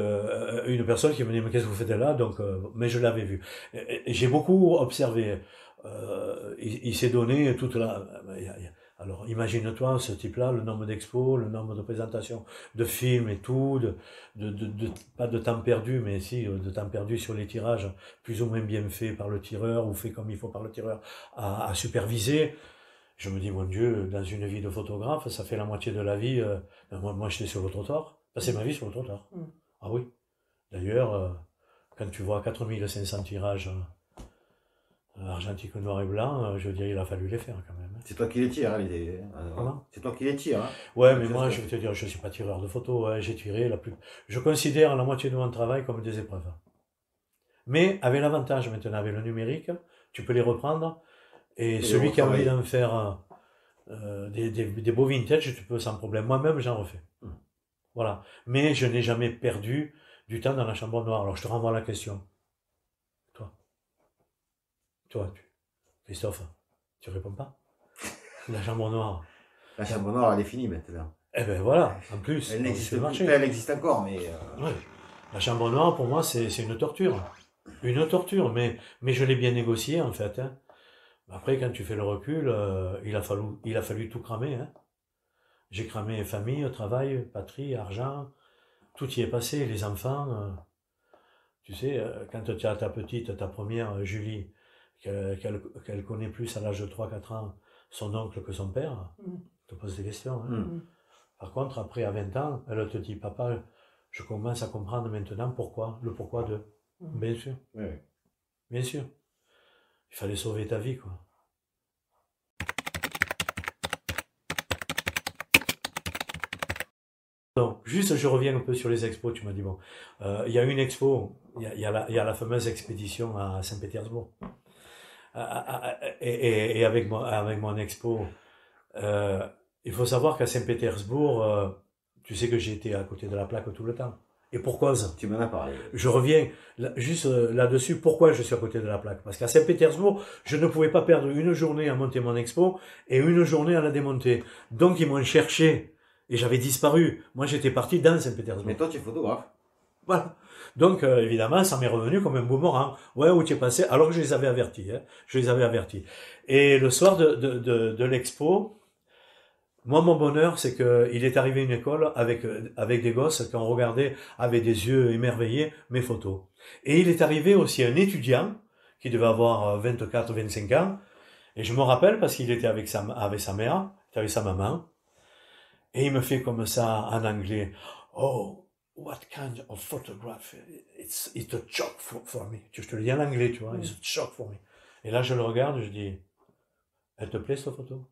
Speaker 1: une personne qui me dit, mais qu'est-ce que vous faites là? Donc, mais je l'avais vu. Et j'ai beaucoup observé. Il s'est donné toute la... Alors, imagine-toi, ce type-là, le nombre d'expos, le nombre de présentations, de films et tout, pas de temps perdu, mais si, de temps perdu sur les tirages, plus ou moins bien fait par le tireur, ou fait comme il faut par le tireur, à superviser. Je me dis, mon Dieu, dans une vie de photographe, ça fait la moitié de la vie. Moi j'étais sur le trottoir. Passé ma vie sur le trottoir. Ah oui. D'ailleurs, quand tu vois 4500 tirages argentique, noir et blanc, je veux dire, il a fallu les faire quand même.
Speaker 2: C'est toi qui les tires, hein, c'est toi qui les tires. Hein.
Speaker 1: Ouais, mais moi, je vais te dire, je ne suis pas tireur de photos. Hein, j'ai tiré Je considère la moitié de mon travail comme des épreuves. Mais avec l'avantage maintenant, avec le numérique, tu peux les reprendre. Et celui qui a envie d'en faire des beaux vintage, tu peux sans problème. Moi-même, j'en refais. Voilà. Mais je n'ai jamais perdu du temps dans la chambre noire. Alors, je te renvoie la question. Toi, Christophe, tu réponds pas? La chambre noire.
Speaker 2: La chambre noire, elle est finie maintenant.
Speaker 1: Eh ben voilà, en plus.
Speaker 2: Elle existe encore, mais...
Speaker 1: Ouais. La chambre noire, pour moi, c'est une torture. Une torture, mais je l'ai bien négocié, en fait. Hein. Après, quand tu fais le recul, il a fallu tout cramer. Hein. J'ai cramé famille, travail, patrie, argent. Tout y est passé, les enfants. Tu sais, quand tu as ta petite, ta première, Julie, qu'elle connaît plus à l'âge de 3-4 ans son oncle que son père, te pose des questions. Hein. Par contre, après, à 20 ans, elle te dit, papa, je commence à comprendre maintenant pourquoi, le pourquoi de. Bien sûr.
Speaker 2: Oui.
Speaker 1: Bien sûr. Il fallait sauver ta vie, quoi. Donc, juste, je reviens un peu sur les expos. Tu m'as dit, bon, il y a une expo, il y a la fameuse expédition à Saint-Pétersbourg. Et avec mon expo, il faut savoir qu'à Saint-Pétersbourg, tu sais que j'ai été à côté de la plaque tout le temps. Et pour cause.
Speaker 2: Tu m'en as parlé.
Speaker 1: Je reviens juste là-dessus. Pourquoi je suis à côté de la plaque? Parce qu'à Saint-Pétersbourg, je ne pouvais pas perdre une journée à monter mon expo et une journée à la démonter. Donc ils m'ont cherché et j'avais disparu. Moi, j'étais parti dans Saint-Pétersbourg.
Speaker 2: Mais toi, tu es photographe.
Speaker 1: Voilà. Donc, évidemment, ça m'est revenu comme un boomerang. Ouais, où tu es passé? Alors que je les avais avertis. Hein. Je les avais avertis. Et le soir de l'expo, moi, mon bonheur, c'est qu'il est arrivé une école avec des gosses qui ont regardé avec des yeux émerveillés mes photos. Et il est arrivé aussi un étudiant qui devait avoir 24-25 ans. Et je me rappelle parce qu'il était avec sa mère, avec sa maman. Et il me fait comme ça en anglais. Oh, what kind of photograph? It's a shock for me. Je te le dis en anglais, tu vois. It's a shock for me. Et là, je le regarde, je dis, elle te plaît cette photo?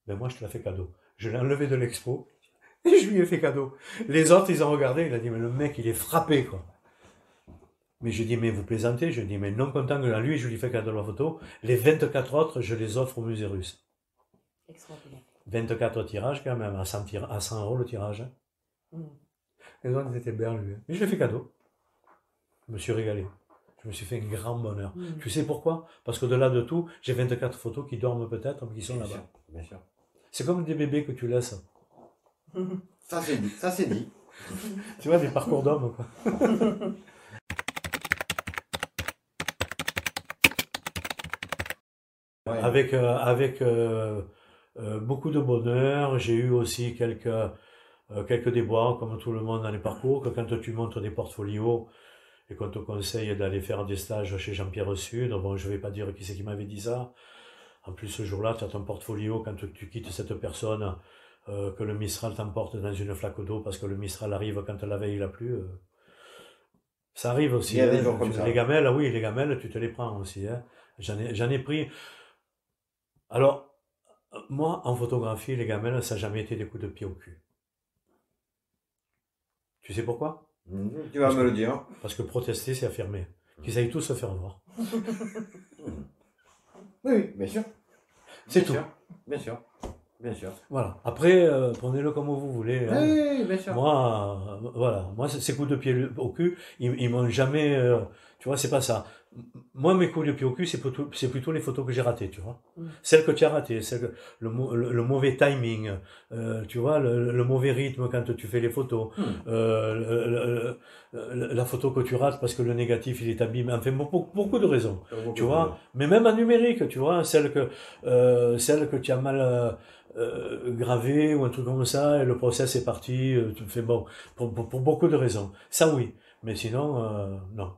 Speaker 1: Ben moi, je te la fais cadeau. Je l'ai enlevé de l'expo et je lui ai fait cadeau. Les autres, ils ont regardé, il a dit, mais le mec, il est frappé, quoi. Mais je dis, mais vous plaisantez? Je dis, mais non content que là, lui, je lui fais cadeau la photo. Les 24 autres, je les offre au musée russe.
Speaker 3: Extraordinaire.
Speaker 1: 24 tirages quand même, à 100 € le tirage. Hein. Les autres, ils étaient berlus. Mais je l'ai fait cadeau. Je me suis régalé. Je me suis fait un grand bonheur. Tu sais pourquoi? Parce qu'au-delà de tout, j'ai 24 photos qui dorment peut-être, mais qui sont là-bas.
Speaker 2: Bien sûr.
Speaker 1: C'est comme des bébés que tu laisses.
Speaker 2: Ça, c'est dit. Ça, c'est dit.
Speaker 1: Tu vois, des parcours d'hommes, quoi. Ouais. Avec beaucoup de bonheur, j'ai eu aussi quelques déboires, comme tout le monde dans les parcours, que quand tu montes des portfolios et qu'on te conseille d'aller faire des stages chez Jean-Pierre Sud, bon, je vais pas dire qui c'est qui m'avait dit ça. En plus, ce jour-là, tu as ton portfolio, quand tu quittes cette personne, que le Mistral t'emporte dans une flaque d'eau, parce que le Mistral arrive quand la veille il a plu. Ça arrive aussi.
Speaker 2: Il y a des jours comme ça.
Speaker 1: Les gamelles, oui, les gamelles, tu te les prends aussi. Hein. J'en ai pris. Alors, moi, en photographie, les gamelles, ça n'a jamais été des coups de pied au cul. Tu sais pourquoi?
Speaker 2: Tu vas me le dire.
Speaker 1: Parce que protester, c'est affirmer. Qu'ils aillent tous se faire voir.
Speaker 2: Oui, bien sûr.
Speaker 1: C'est tout.
Speaker 2: Bien sûr. Bien sûr.
Speaker 1: Voilà. Après, prenez-le comme vous voulez. Hein.
Speaker 2: Oui, bien sûr.
Speaker 1: Moi, voilà. Moi, ces coups de pied au cul, ils m'ont jamais... tu vois, c'est pas ça. Moi, mes coups de pied au cul, c'est plutôt les photos que j'ai ratées, tu vois.
Speaker 3: Mm.
Speaker 1: Celles que tu as ratées, le mauvais timing, tu vois, le mauvais rythme quand tu fais les photos, la photo que tu rates parce que le négatif, il est abîmé, enfin, beaucoup de raisons, tu vois. Mais même en numérique, tu vois, celle que tu as mal gravée ou un truc comme ça, et le process est parti, tu fais bon, pour beaucoup de raisons. Ça, oui. Mais sinon, non.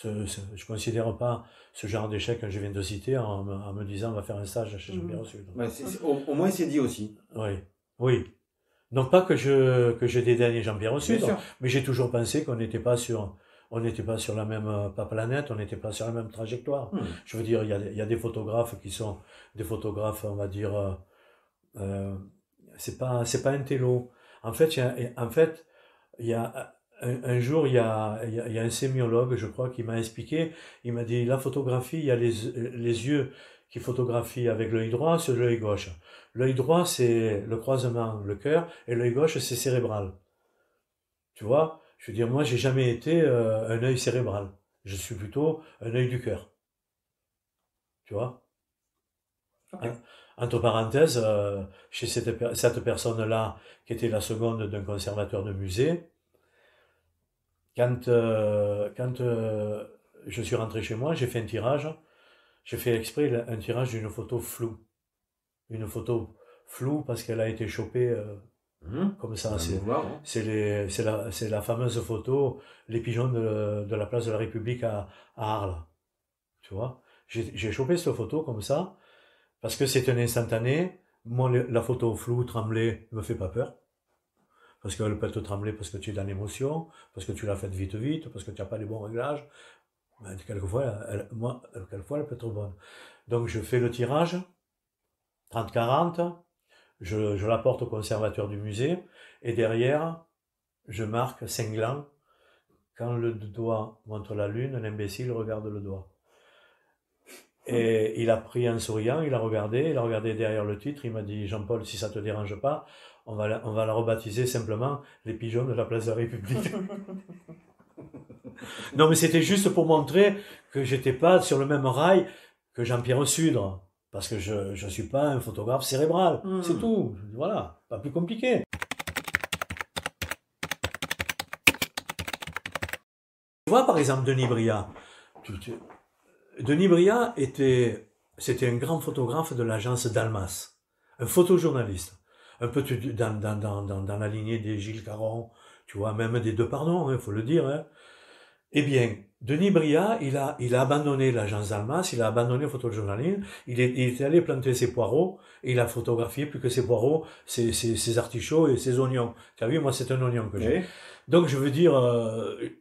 Speaker 1: Je considère pas ce genre d'échec que je viens de citer en me disant on va faire un stage chez Jean Pierre Sud.
Speaker 2: Ouais, au moins c'est dit aussi.
Speaker 1: Oui, oui. Non pas que je dédaigne Jean Pierre
Speaker 2: Bien
Speaker 1: Sud,
Speaker 2: sûr.
Speaker 1: mais j'ai toujours pensé qu'on n'était pas sur la même pas planète, on n'était pas sur la même trajectoire. Je veux dire, il y a des photographes qui sont des photographes, on va dire, c'est pas un télo. En fait, il y a un jour, il y a un sémiologue, je crois, qui m'a expliqué, il m'a dit, la photographie, il y a les yeux qui photographient avec l'œil droit sur l'œil gauche. L'œil droit, c'est le croisement, le cœur, et l'œil gauche, c'est cérébral. Tu vois? Je veux dire, moi, j'ai jamais été un œil cérébral. Je suis plutôt un œil du cœur. Tu vois?
Speaker 2: Okay.
Speaker 1: Entre parenthèses, chez cette personne-là, qui était la seconde d'un conservateur de musée, quand je suis rentré chez moi, j'ai fait un tirage. J'ai fait exprès un tirage d'une photo floue. Une photo floue parce qu'elle a été chopée comme ça. C'est la fameuse photo, les pigeons de la place de la République à Arles. Tu vois? J'ai chopé cette photo comme ça parce que c'est un instantané. Moi, la photo floue, tremblée, me fait pas peur. Parce qu'elle peut te trembler parce que tu es dans l'émotion, parce que tu l'as faite vite, parce que tu n'as pas les bons réglages. Mais quelquefois, elle peut être bonne. Donc, je fais le tirage, 30-40, je l'apporte au conservateur du musée, et derrière, je marque cinglant, quand le doigt montre la lune, l'imbécile regarde le doigt. Et il a pris en souriant, il a regardé derrière le titre, il m'a dit, Jean-Paul, si ça te dérange pas, on va la rebaptiser simplement les pigeons de la place de la République. Non, mais c'était juste pour montrer que j'étais pas sur le même rail que Jean-Pierre Sudre. Parce que je suis pas un photographe cérébral. C'est tout. Voilà. Pas plus compliqué. Tu vois, par exemple, Denis Briat. Denis Briat c'était un grand photographe de l'agence Dalmas. Un photojournaliste. Un peu dans la lignée des Gilles Caron, tu vois, même des Depardon, faut le dire, hein. Eh bien, Denis Briat, il a abandonné l'agence Dalmas, il a abandonné le photojournalisme, il est allé planter ses poireaux, et il a photographié plus que ses poireaux, ses artichauts et ses oignons. Tu as vu, moi c'est un oignon que j'ai. Oui. Donc je veux dire,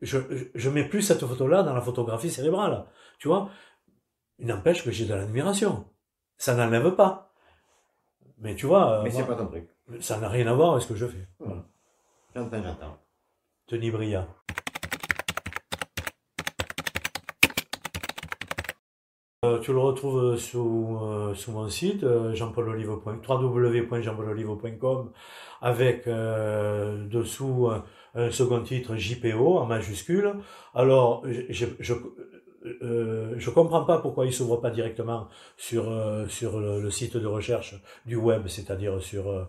Speaker 1: je mets plus cette photo-là dans la photographie cérébrale, tu vois. Il n'empêche que j'ai de l'admiration. Ça n'enlève pas. Mais tu vois...
Speaker 2: Mais c'est pas ton truc.
Speaker 1: Ça n'a rien à voir avec ce que je fais. Voilà.
Speaker 2: J'entends.
Speaker 1: Denis Briat. Tu le retrouves sous mon site, www.jeanpaulolive.com, avec dessous un second titre JPO en majuscule. Alors, je comprends pas pourquoi il s'ouvre pas directement sur le site de recherche du web, c'est-à-dire sur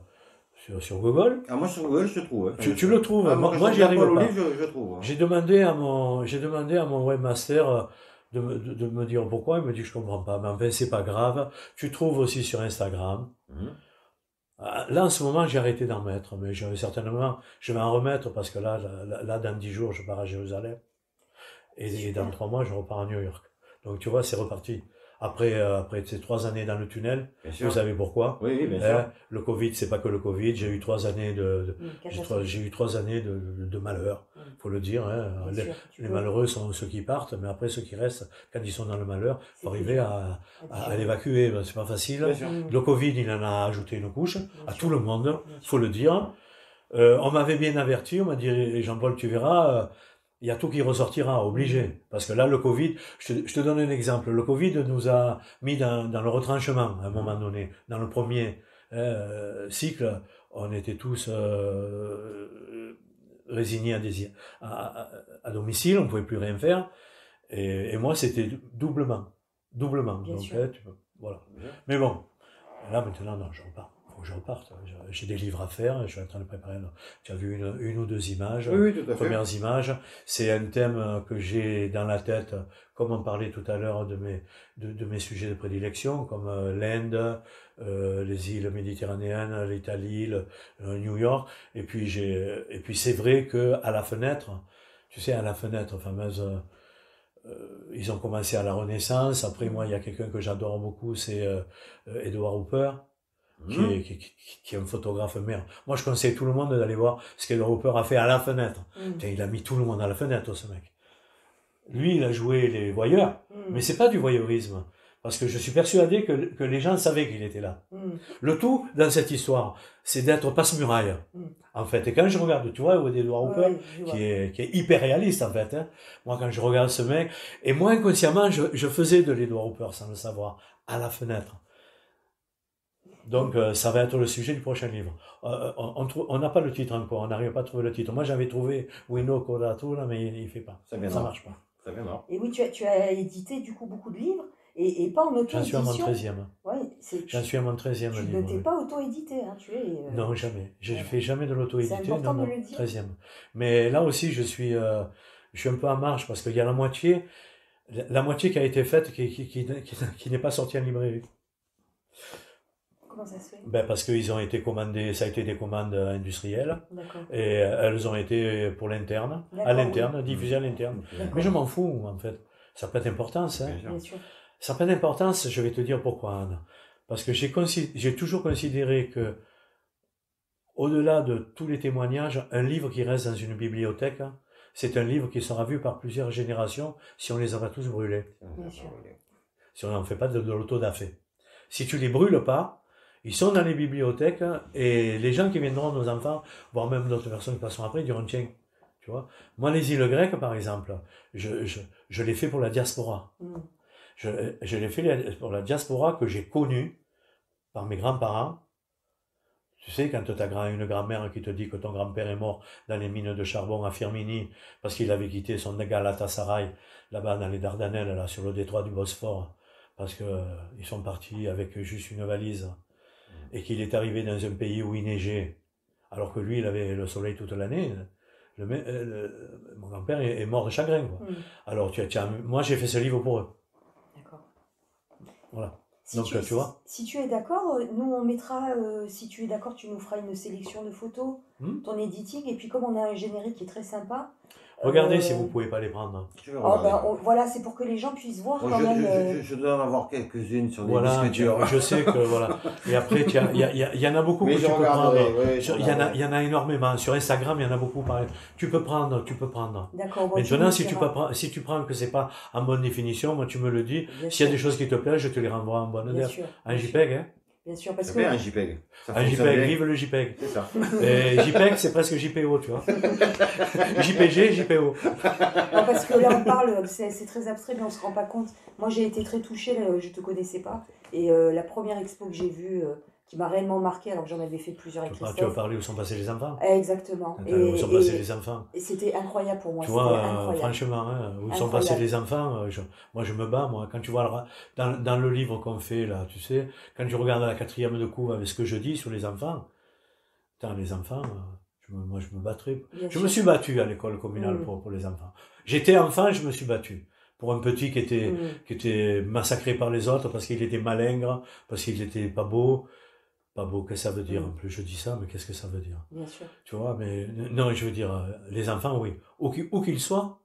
Speaker 1: Google.
Speaker 2: Ah, moi sur Google je trouve.
Speaker 1: Tu le trouves. Ah, moi j'y arrive pas.
Speaker 2: Je trouve.
Speaker 1: J'ai demandé à mon webmaster de me dire pourquoi. Il me dit je comprends pas. Mais enfin c'est pas grave. Tu trouves aussi sur Instagram. Là en ce moment j'ai arrêté d'en mettre, mais certainement je vais en remettre parce que là dans 10 jours je pars à Jérusalem et dans 3 mois je repars à New York. Donc tu vois c'est reparti. Après ces 3 années dans le tunnel, vous savez pourquoi?
Speaker 2: Oui, bien sûr.
Speaker 1: Le Covid, c'est pas que le Covid. J'ai eu 3 années j'ai eu 3 années de malheur, faut le dire. Hein. Les malheureux sont ceux qui partent, mais après ceux qui restent, quand ils sont dans le malheur, faut arriver à l'évacuer. Ben, c'est pas facile. Le Covid, il en a ajouté une couche à tout le monde, faut le dire. On m'avait bien averti, on m'a dit Jean-Paul, tu verras. Il y a tout qui ressortira, obligé. Parce que là, le Covid, je te donne un exemple. Le Covid nous a mis dans le retranchement, à un moment donné. Dans le premier cycle, on était tous résignés à domicile, on ne pouvait plus rien faire. Et moi, c'était doublement. Doublement.
Speaker 3: Bien
Speaker 1: Donc,
Speaker 3: sûr.
Speaker 1: voilà. Mais bon, là, maintenant, non, je repars. Il faut que je reparte. J'ai des livres à faire. Je suis en train de préparer. Tu as vu une ou deux images.
Speaker 2: Oui, tout à fait.
Speaker 1: Premières images. C'est un thème que j'ai dans la tête, comme on parlait tout à l'heure de mes sujets de prédilection, comme l'Inde, les îles méditerranéennes, l'Italie, New York. Et puis c'est vrai que à la fenêtre, tu sais, à la fenêtre fameuse, ils ont commencé à la Renaissance. Après, moi, il y a quelqu'un que j'adore beaucoup, c'est Edward Hopper,
Speaker 2: Mhm.
Speaker 1: qui est un photographe merde. Moi, je conseille tout le monde d'aller voir ce qu'Edward Hopper a fait à la fenêtre. Tiens, il a mis tout le monde à la fenêtre, ce mec. Lui, il a joué les voyeurs, mais c'est pas du voyeurisme. Parce que je suis persuadé que les gens savaient qu'il était là. Le tout, dans cette histoire, c'est d'être passe-muraille. En fait, et quand je regarde, tu vois, Edward Hopper,
Speaker 3: Ouais, je vois.
Speaker 1: qui est hyper réaliste, en fait, hein. Moi, quand je regarde ce mec, et moi, inconsciemment, je faisais de l'Edward Hopper, sans le savoir, à la fenêtre. Donc, ça va être le sujet du prochain livre. On n'a pas le titre encore, on n'arrive pas à trouver le titre. Moi, j'avais trouvé Wino Kodatura, mais il fait pas.
Speaker 2: Ça
Speaker 1: Ça
Speaker 2: viendra.
Speaker 1: marche pas.
Speaker 2: Ça viendra.
Speaker 3: Et oui, tu as édité du coup beaucoup de livres et pas en
Speaker 1: J'en suis à mon
Speaker 3: auto-édition.
Speaker 1: 13e.
Speaker 3: Ouais,
Speaker 1: J'en suis à mon 13e
Speaker 3: tu
Speaker 1: livre.
Speaker 3: ne t'es
Speaker 1: Oui.
Speaker 3: pas auto-édité, hein,
Speaker 1: Non, jamais. Je
Speaker 3: voilà.
Speaker 1: fais jamais de
Speaker 3: C'est
Speaker 1: l'auto-édité,
Speaker 3: important
Speaker 1: non,
Speaker 3: de
Speaker 1: non,
Speaker 3: le dire.
Speaker 1: 13e. Mais là aussi, je suis un peu en marge parce qu'il y a la moitié qui a été faite qui n'est pas sortie en librairie.
Speaker 3: Comment ça se fait?
Speaker 1: Ben parce qu'ils ont été commandés, ça a été des commandes industrielles
Speaker 3: D'accord.
Speaker 1: et elles ont été pour l'interne, à
Speaker 3: D'accord,
Speaker 1: l'interne, diffusées à l'interne. Mais
Speaker 3: D'accord.
Speaker 1: je m'en fous, en fait. Ça n'a pas d'importance, hein.
Speaker 2: Bien sûr.
Speaker 3: Bien sûr.
Speaker 1: Ça n'a pas d'importance, je vais te dire pourquoi, Anne. Parce que j'ai toujours considéré que, au-delà de tous les témoignages, un livre qui reste dans une bibliothèque, c'est un livre qui sera vu par plusieurs générations si on les a pas tous brûlés.
Speaker 3: Bien sûr.
Speaker 1: Si on n'en fait pas de l'autodafé. Si tu les brûles pas, ils sont dans les bibliothèques et les gens qui viendront, nos enfants, voire même d'autres personnes qui passeront après, diront tiens, tu vois. Moi, les îles grecques, par exemple, je l'ai fait pour la diaspora. Je l'ai fait pour la diaspora que j'ai connue par mes grands-parents. Tu sais, quand tu as une grand-mère qui te dit que ton grand-père est mort dans les mines de charbon à Firmini parce qu'il avait quitté son Galatasaray là-bas dans les Dardanelles, là, sur le détroit du Bosphore, parce que ils sont partis avec juste une valise et qu'il est arrivé dans un pays où il neigeait, alors que lui, il avait le soleil toute l'année. Mon grand-père est mort de chagrin, quoi. Alors, moi, j'ai fait ce livre pour eux.
Speaker 3: D'accord.
Speaker 1: Voilà.
Speaker 3: Si
Speaker 1: Donc,
Speaker 3: tu,
Speaker 1: tu vois.
Speaker 3: si tu es d'accord, nous on mettra, si tu es d'accord, tu nous feras une sélection de photos, ton editing, et puis comme on a un générique qui est très sympa.
Speaker 1: Regardez si vous pouvez pas les prendre.
Speaker 2: Je vais
Speaker 3: Oh,
Speaker 2: regarder.
Speaker 3: voilà, c'est pour que les gens puissent voir
Speaker 2: Bon,
Speaker 3: quand même.
Speaker 2: je dois en avoir quelques-unes sur les
Speaker 1: Voilà,
Speaker 2: disques durs.
Speaker 1: je sais que voilà. Et après, il y en a beaucoup
Speaker 2: Mais
Speaker 1: que
Speaker 2: je
Speaker 1: tu peux
Speaker 2: regarderai,
Speaker 1: prendre.
Speaker 2: ouais, je regarderai.
Speaker 1: Il y en a énormément. Sur Instagram, il y en a beaucoup pareil. Tu peux prendre.
Speaker 3: D'accord. Bon,
Speaker 1: Maintenant,
Speaker 3: tu me diras.
Speaker 1: si tu prends que c'est pas en bonne définition, moi tu me le dis.
Speaker 3: Bien
Speaker 1: S'il y a
Speaker 3: sûr.
Speaker 1: des choses qui te plaisent, je te les renvoie en bonne
Speaker 3: Bien
Speaker 1: def.
Speaker 3: sûr.
Speaker 1: Un JPEG, hein.
Speaker 3: Bien sûr, parce
Speaker 2: Ça
Speaker 3: que
Speaker 2: fait un JPEG. Ça
Speaker 1: Un
Speaker 2: fonctionne
Speaker 1: JPEG,
Speaker 2: bien.
Speaker 1: vive le JPEG.
Speaker 2: C'est ça.
Speaker 1: Et JPEG, c'est presque JPO, tu vois. JPG, JPO.
Speaker 3: non, parce que là on parle, c'est très abstrait, mais on se rend pas compte. Moi j'ai été très touchée, là, je te connaissais pas, et la première expo que j'ai vue, qui m'a réellement marquée, alors que j'en avais fait plusieurs avec
Speaker 1: Tu vas
Speaker 3: Christophe.
Speaker 1: parler où sont passés les enfants.
Speaker 3: Exactement.
Speaker 1: Où sont passés les enfants.
Speaker 3: Et c'était incroyable pour moi.
Speaker 1: Tu vois,
Speaker 3: incroyable.
Speaker 1: franchement, hein, où sont passés les enfants, moi je me bats, moi, quand tu vois dans le livre qu'on fait, là, tu sais, quand tu regardes la 4e de couve avec ce que je dis sur les enfants, putain, les enfants, moi je me battrais.
Speaker 3: Bien
Speaker 1: Je
Speaker 3: sûr.
Speaker 1: me suis battu à l'école communale pour les enfants. J'étais enfant, je me suis battu. Pour un petit qui était massacré par les autres parce qu'il était malingre, parce qu'il était pas beau. Pas beau, qu'est-ce que ça veut dire en plus? Je dis ça, mais qu'est-ce que ça veut dire?
Speaker 3: Bien sûr.
Speaker 1: Tu vois, mais non, je veux dire, les enfants, oui. Où qu'ils soient,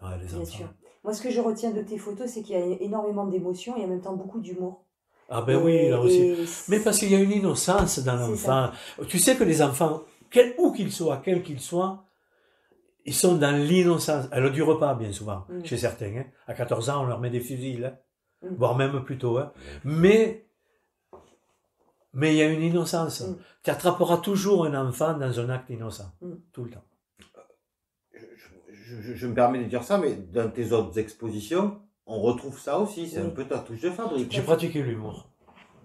Speaker 1: ouais, les
Speaker 3: Bien
Speaker 1: enfants.
Speaker 3: sûr. Moi, ce que je retiens de tes photos, c'est qu'il y a énormément d'émotions et en même temps beaucoup d'humour.
Speaker 1: Ah ben oui, là aussi. Mais parce qu'il y a une innocence dans l'enfant. Tu sais que les enfants, où qu'ils soient, quels qu'ils soient, ils sont dans l'innocence. Elle ne dure pas, bien souvent, chez certains. Hein. À 14 ans, on leur met des fusils, hein. Voire même plus tôt. Hein. Mais il y a une innocence. Tu attraperas toujours un enfant dans un acte innocent. Tout le temps.
Speaker 2: Je me permets de dire ça, mais dans tes autres expositions, on retrouve ça aussi. C'est un peu ta touche de fabrique.
Speaker 1: J'ai pratiqué l'humour.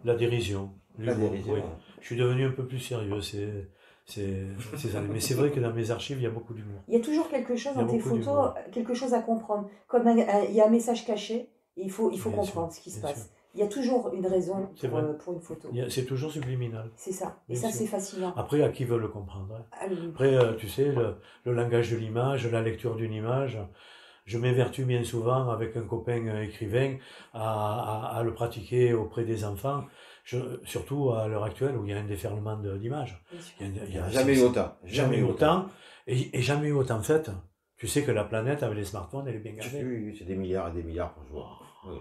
Speaker 1: La dérision.
Speaker 2: La dérision.
Speaker 1: Oui. Je suis devenu un peu plus sérieux. c'est ça. Mais c'est vrai que dans mes archives, il y a beaucoup d'humour.
Speaker 3: Il y a toujours quelque chose
Speaker 1: Il y a
Speaker 3: dans tes
Speaker 1: beaucoup
Speaker 3: photos,
Speaker 1: d'humour.
Speaker 3: quelque chose à comprendre. Comme il y a un message caché, et il faut
Speaker 1: Bien
Speaker 3: comprendre
Speaker 1: sûr,
Speaker 3: ce qui se
Speaker 1: bien
Speaker 3: passe.
Speaker 1: sûr.
Speaker 3: Il y a toujours une raison
Speaker 1: C'est vrai.
Speaker 3: pour une photo.
Speaker 1: C'est toujours subliminal.
Speaker 3: C'est ça. Et
Speaker 1: Bien
Speaker 3: ça,
Speaker 1: sûr.
Speaker 3: c'est fascinant.
Speaker 1: Après, à qui veut le comprendre, hein.
Speaker 3: Ah, oui.
Speaker 1: Après, tu sais, le langage de l'image, la lecture d'une image, je m'évertue bien souvent avec un copain écrivain à le pratiquer auprès des enfants, surtout à l'heure actuelle où il y a un déferlement d'images.
Speaker 3: Bien sûr.
Speaker 1: Il y a
Speaker 2: Jamais eu autant.
Speaker 1: Jamais eu autant. Et jamais eu autant fait. Tu sais que la planète, avec les smartphones, elle est bien gardée.
Speaker 2: Oui, c'est des milliards et des milliards par jour. Oui.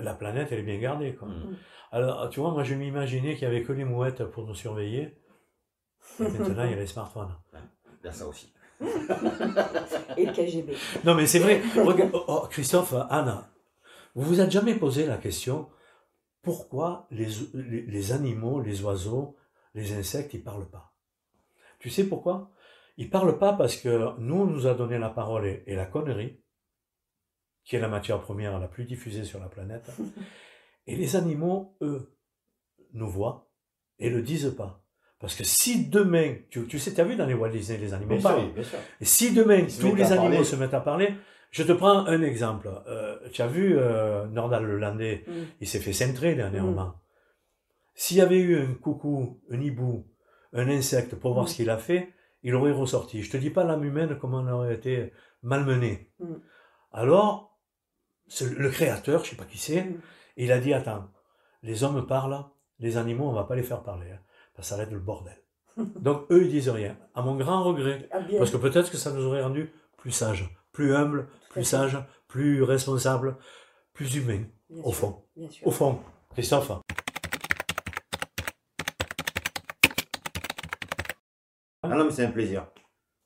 Speaker 1: La planète, elle est bien gardée, quoi.
Speaker 2: Mm.
Speaker 1: Alors, tu vois, moi, je m'imaginais qu'il n'y avait que les mouettes pour nous surveiller. Et maintenant, il y a les smartphones.
Speaker 2: Il y a ça aussi.
Speaker 3: Et le KGB.
Speaker 1: Non, mais c'est vrai. Regarde, Christophe, Anna, vous vous êtes jamais posé la question pourquoi les animaux, les oiseaux, les insectes, ils parlent pas? Tu sais pourquoi? Ils parlent pas parce que nous, on nous a donné la parole et la connerie, qui est la matière première la plus diffusée sur la planète. Et les animaux, eux, nous voient et le disent pas. Parce que si demain, tu sais, tu as vu dans les Walt Disney, les animaux parlent.
Speaker 2: Bien sûr.
Speaker 1: Et si demain,
Speaker 2: Ils se
Speaker 1: tous
Speaker 2: mettent
Speaker 1: les
Speaker 2: à
Speaker 1: animaux
Speaker 2: parler.
Speaker 1: se mettent à parler, je te prends un exemple. Tu as vu Nordal le Landais,
Speaker 3: Mm.
Speaker 1: il s'est fait cintrer dernièrement. S'il y avait eu un coucou, un hibou, un insecte pour voir ce qu'il a fait, il aurait ressorti. Je te dis pas l'âme humaine comment on aurait été malmené.
Speaker 3: Mm.
Speaker 1: Alors, le créateur, je sais pas qui c'est,
Speaker 3: Mm.
Speaker 1: il a dit, attends, les hommes parlent, les animaux, on va pas les faire parler. Hein. Ça va être le bordel. Donc, eux, ils disent rien. À mon grand regret.
Speaker 3: Ah, bien.
Speaker 1: Parce que peut-être que ça nous aurait rendu plus sages, plus humbles, plus sages, plus responsables, plus humains,
Speaker 3: Bien
Speaker 1: au
Speaker 3: sûr,
Speaker 1: fond.
Speaker 3: bien sûr.
Speaker 1: Au fond, Christophe.
Speaker 2: Ah non, mais c'est un plaisir.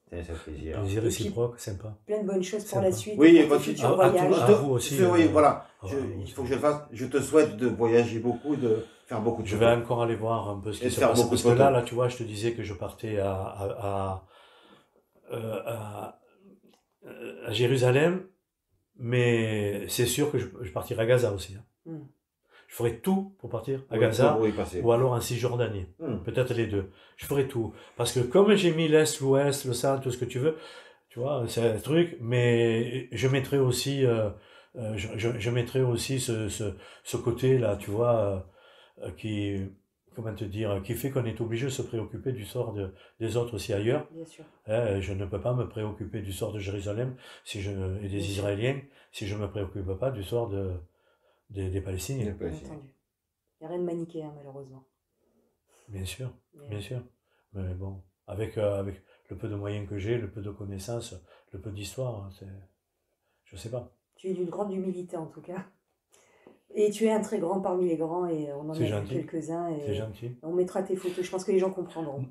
Speaker 2: C'est un plaisir.
Speaker 1: Plaisir
Speaker 3: Et
Speaker 1: réciproque, sympa.
Speaker 3: Plein de bonnes choses pour
Speaker 1: Sympa.
Speaker 3: la suite.
Speaker 2: Oui,
Speaker 3: pour tes
Speaker 2: continue.
Speaker 3: futurs
Speaker 1: À
Speaker 3: voyages.
Speaker 1: tout- vous aussi,
Speaker 2: Oui, voilà.
Speaker 1: ah,
Speaker 2: Il faut que je le fasse. Je te souhaite de voyager beaucoup, de faire beaucoup de
Speaker 1: Je
Speaker 2: choses.
Speaker 1: vais encore aller voir un peu ce
Speaker 2: Et
Speaker 1: qui
Speaker 2: de
Speaker 1: se
Speaker 2: faire
Speaker 1: passe.
Speaker 2: beaucoup
Speaker 1: Parce
Speaker 2: de
Speaker 1: que là,
Speaker 2: photos.
Speaker 1: tu vois, je te disais que je partais à Jérusalem, mais c'est sûr que je partirai à Gaza aussi. Hein.
Speaker 3: Mm.
Speaker 1: Je ferai tout pour partir à
Speaker 2: Oui,
Speaker 1: Gaza
Speaker 2: pour y passer.
Speaker 1: ou alors en Cisjordanie.
Speaker 2: Hmm.
Speaker 1: Peut-être les deux. Je ferai tout. Parce que comme j'ai mis l'Est, l'Ouest, le Centre, tout ce que tu veux, tu vois, c'est un truc, mais je mettrai aussi, je mettrai aussi ce côté-là, tu vois, qui, comment te dire, qui fait qu'on est obligé de se préoccuper du sort des autres aussi ailleurs.
Speaker 3: Bien sûr.
Speaker 1: Je ne peux pas me préoccuper du sort de Jérusalem et des Israéliens si je ne me préoccupe pas du sort des Palestiniens.
Speaker 3: Bien entendu. Il n'y a rien de manichéen, malheureusement.
Speaker 1: Bien sûr,
Speaker 3: Mais-
Speaker 1: bien sûr. Mais bon, avec le peu de moyens que j'ai, le peu de connaissances, le peu d'histoire, hein, je sais pas.
Speaker 3: Tu es d'une grande humilité, en tout cas. Et tu es un très grand parmi les grands, et on en a
Speaker 1: C'est
Speaker 3: vu
Speaker 1: gentil.
Speaker 3: quelques-uns.
Speaker 1: C'est
Speaker 3: Et
Speaker 1: gentil.
Speaker 3: on mettra tes photos. Je pense que les gens comprendront.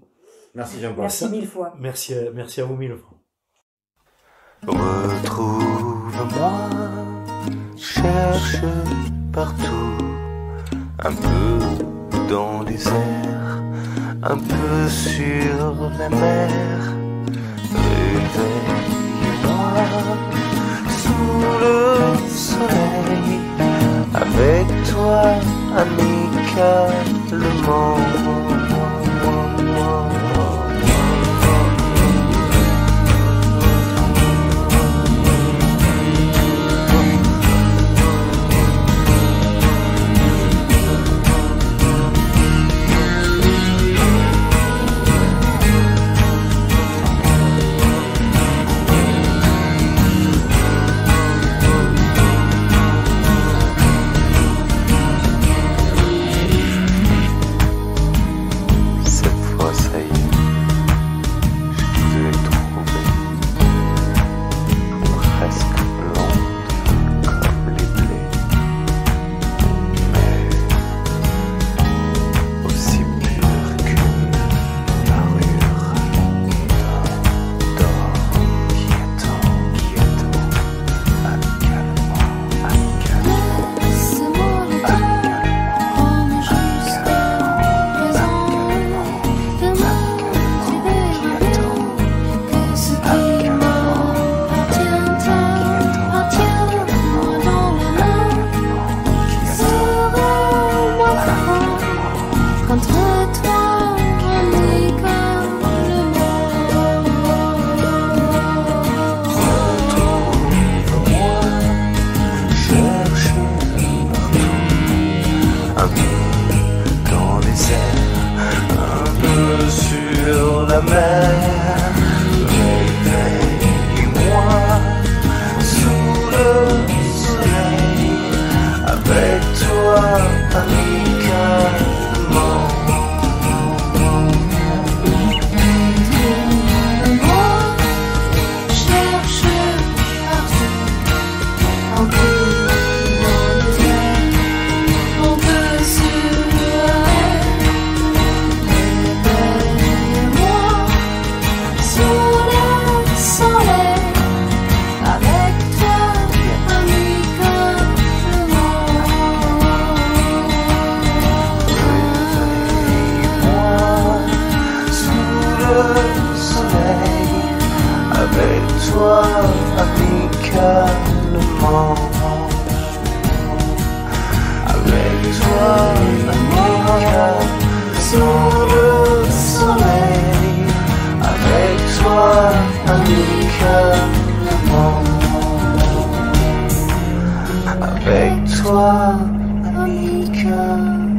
Speaker 2: Merci Jean-Paul.
Speaker 3: Merci mille fois.
Speaker 1: Merci à vous mille fois.
Speaker 4: Retrouve-moi, cherche partout, un peu dans les airs, un peu sur la mer. Réveille-moi sous le soleil, avec toi amicalement. moment. Avec toi, Amica, sous le soleil. Avec toi, Amica, le monde. Avec toi, Amica.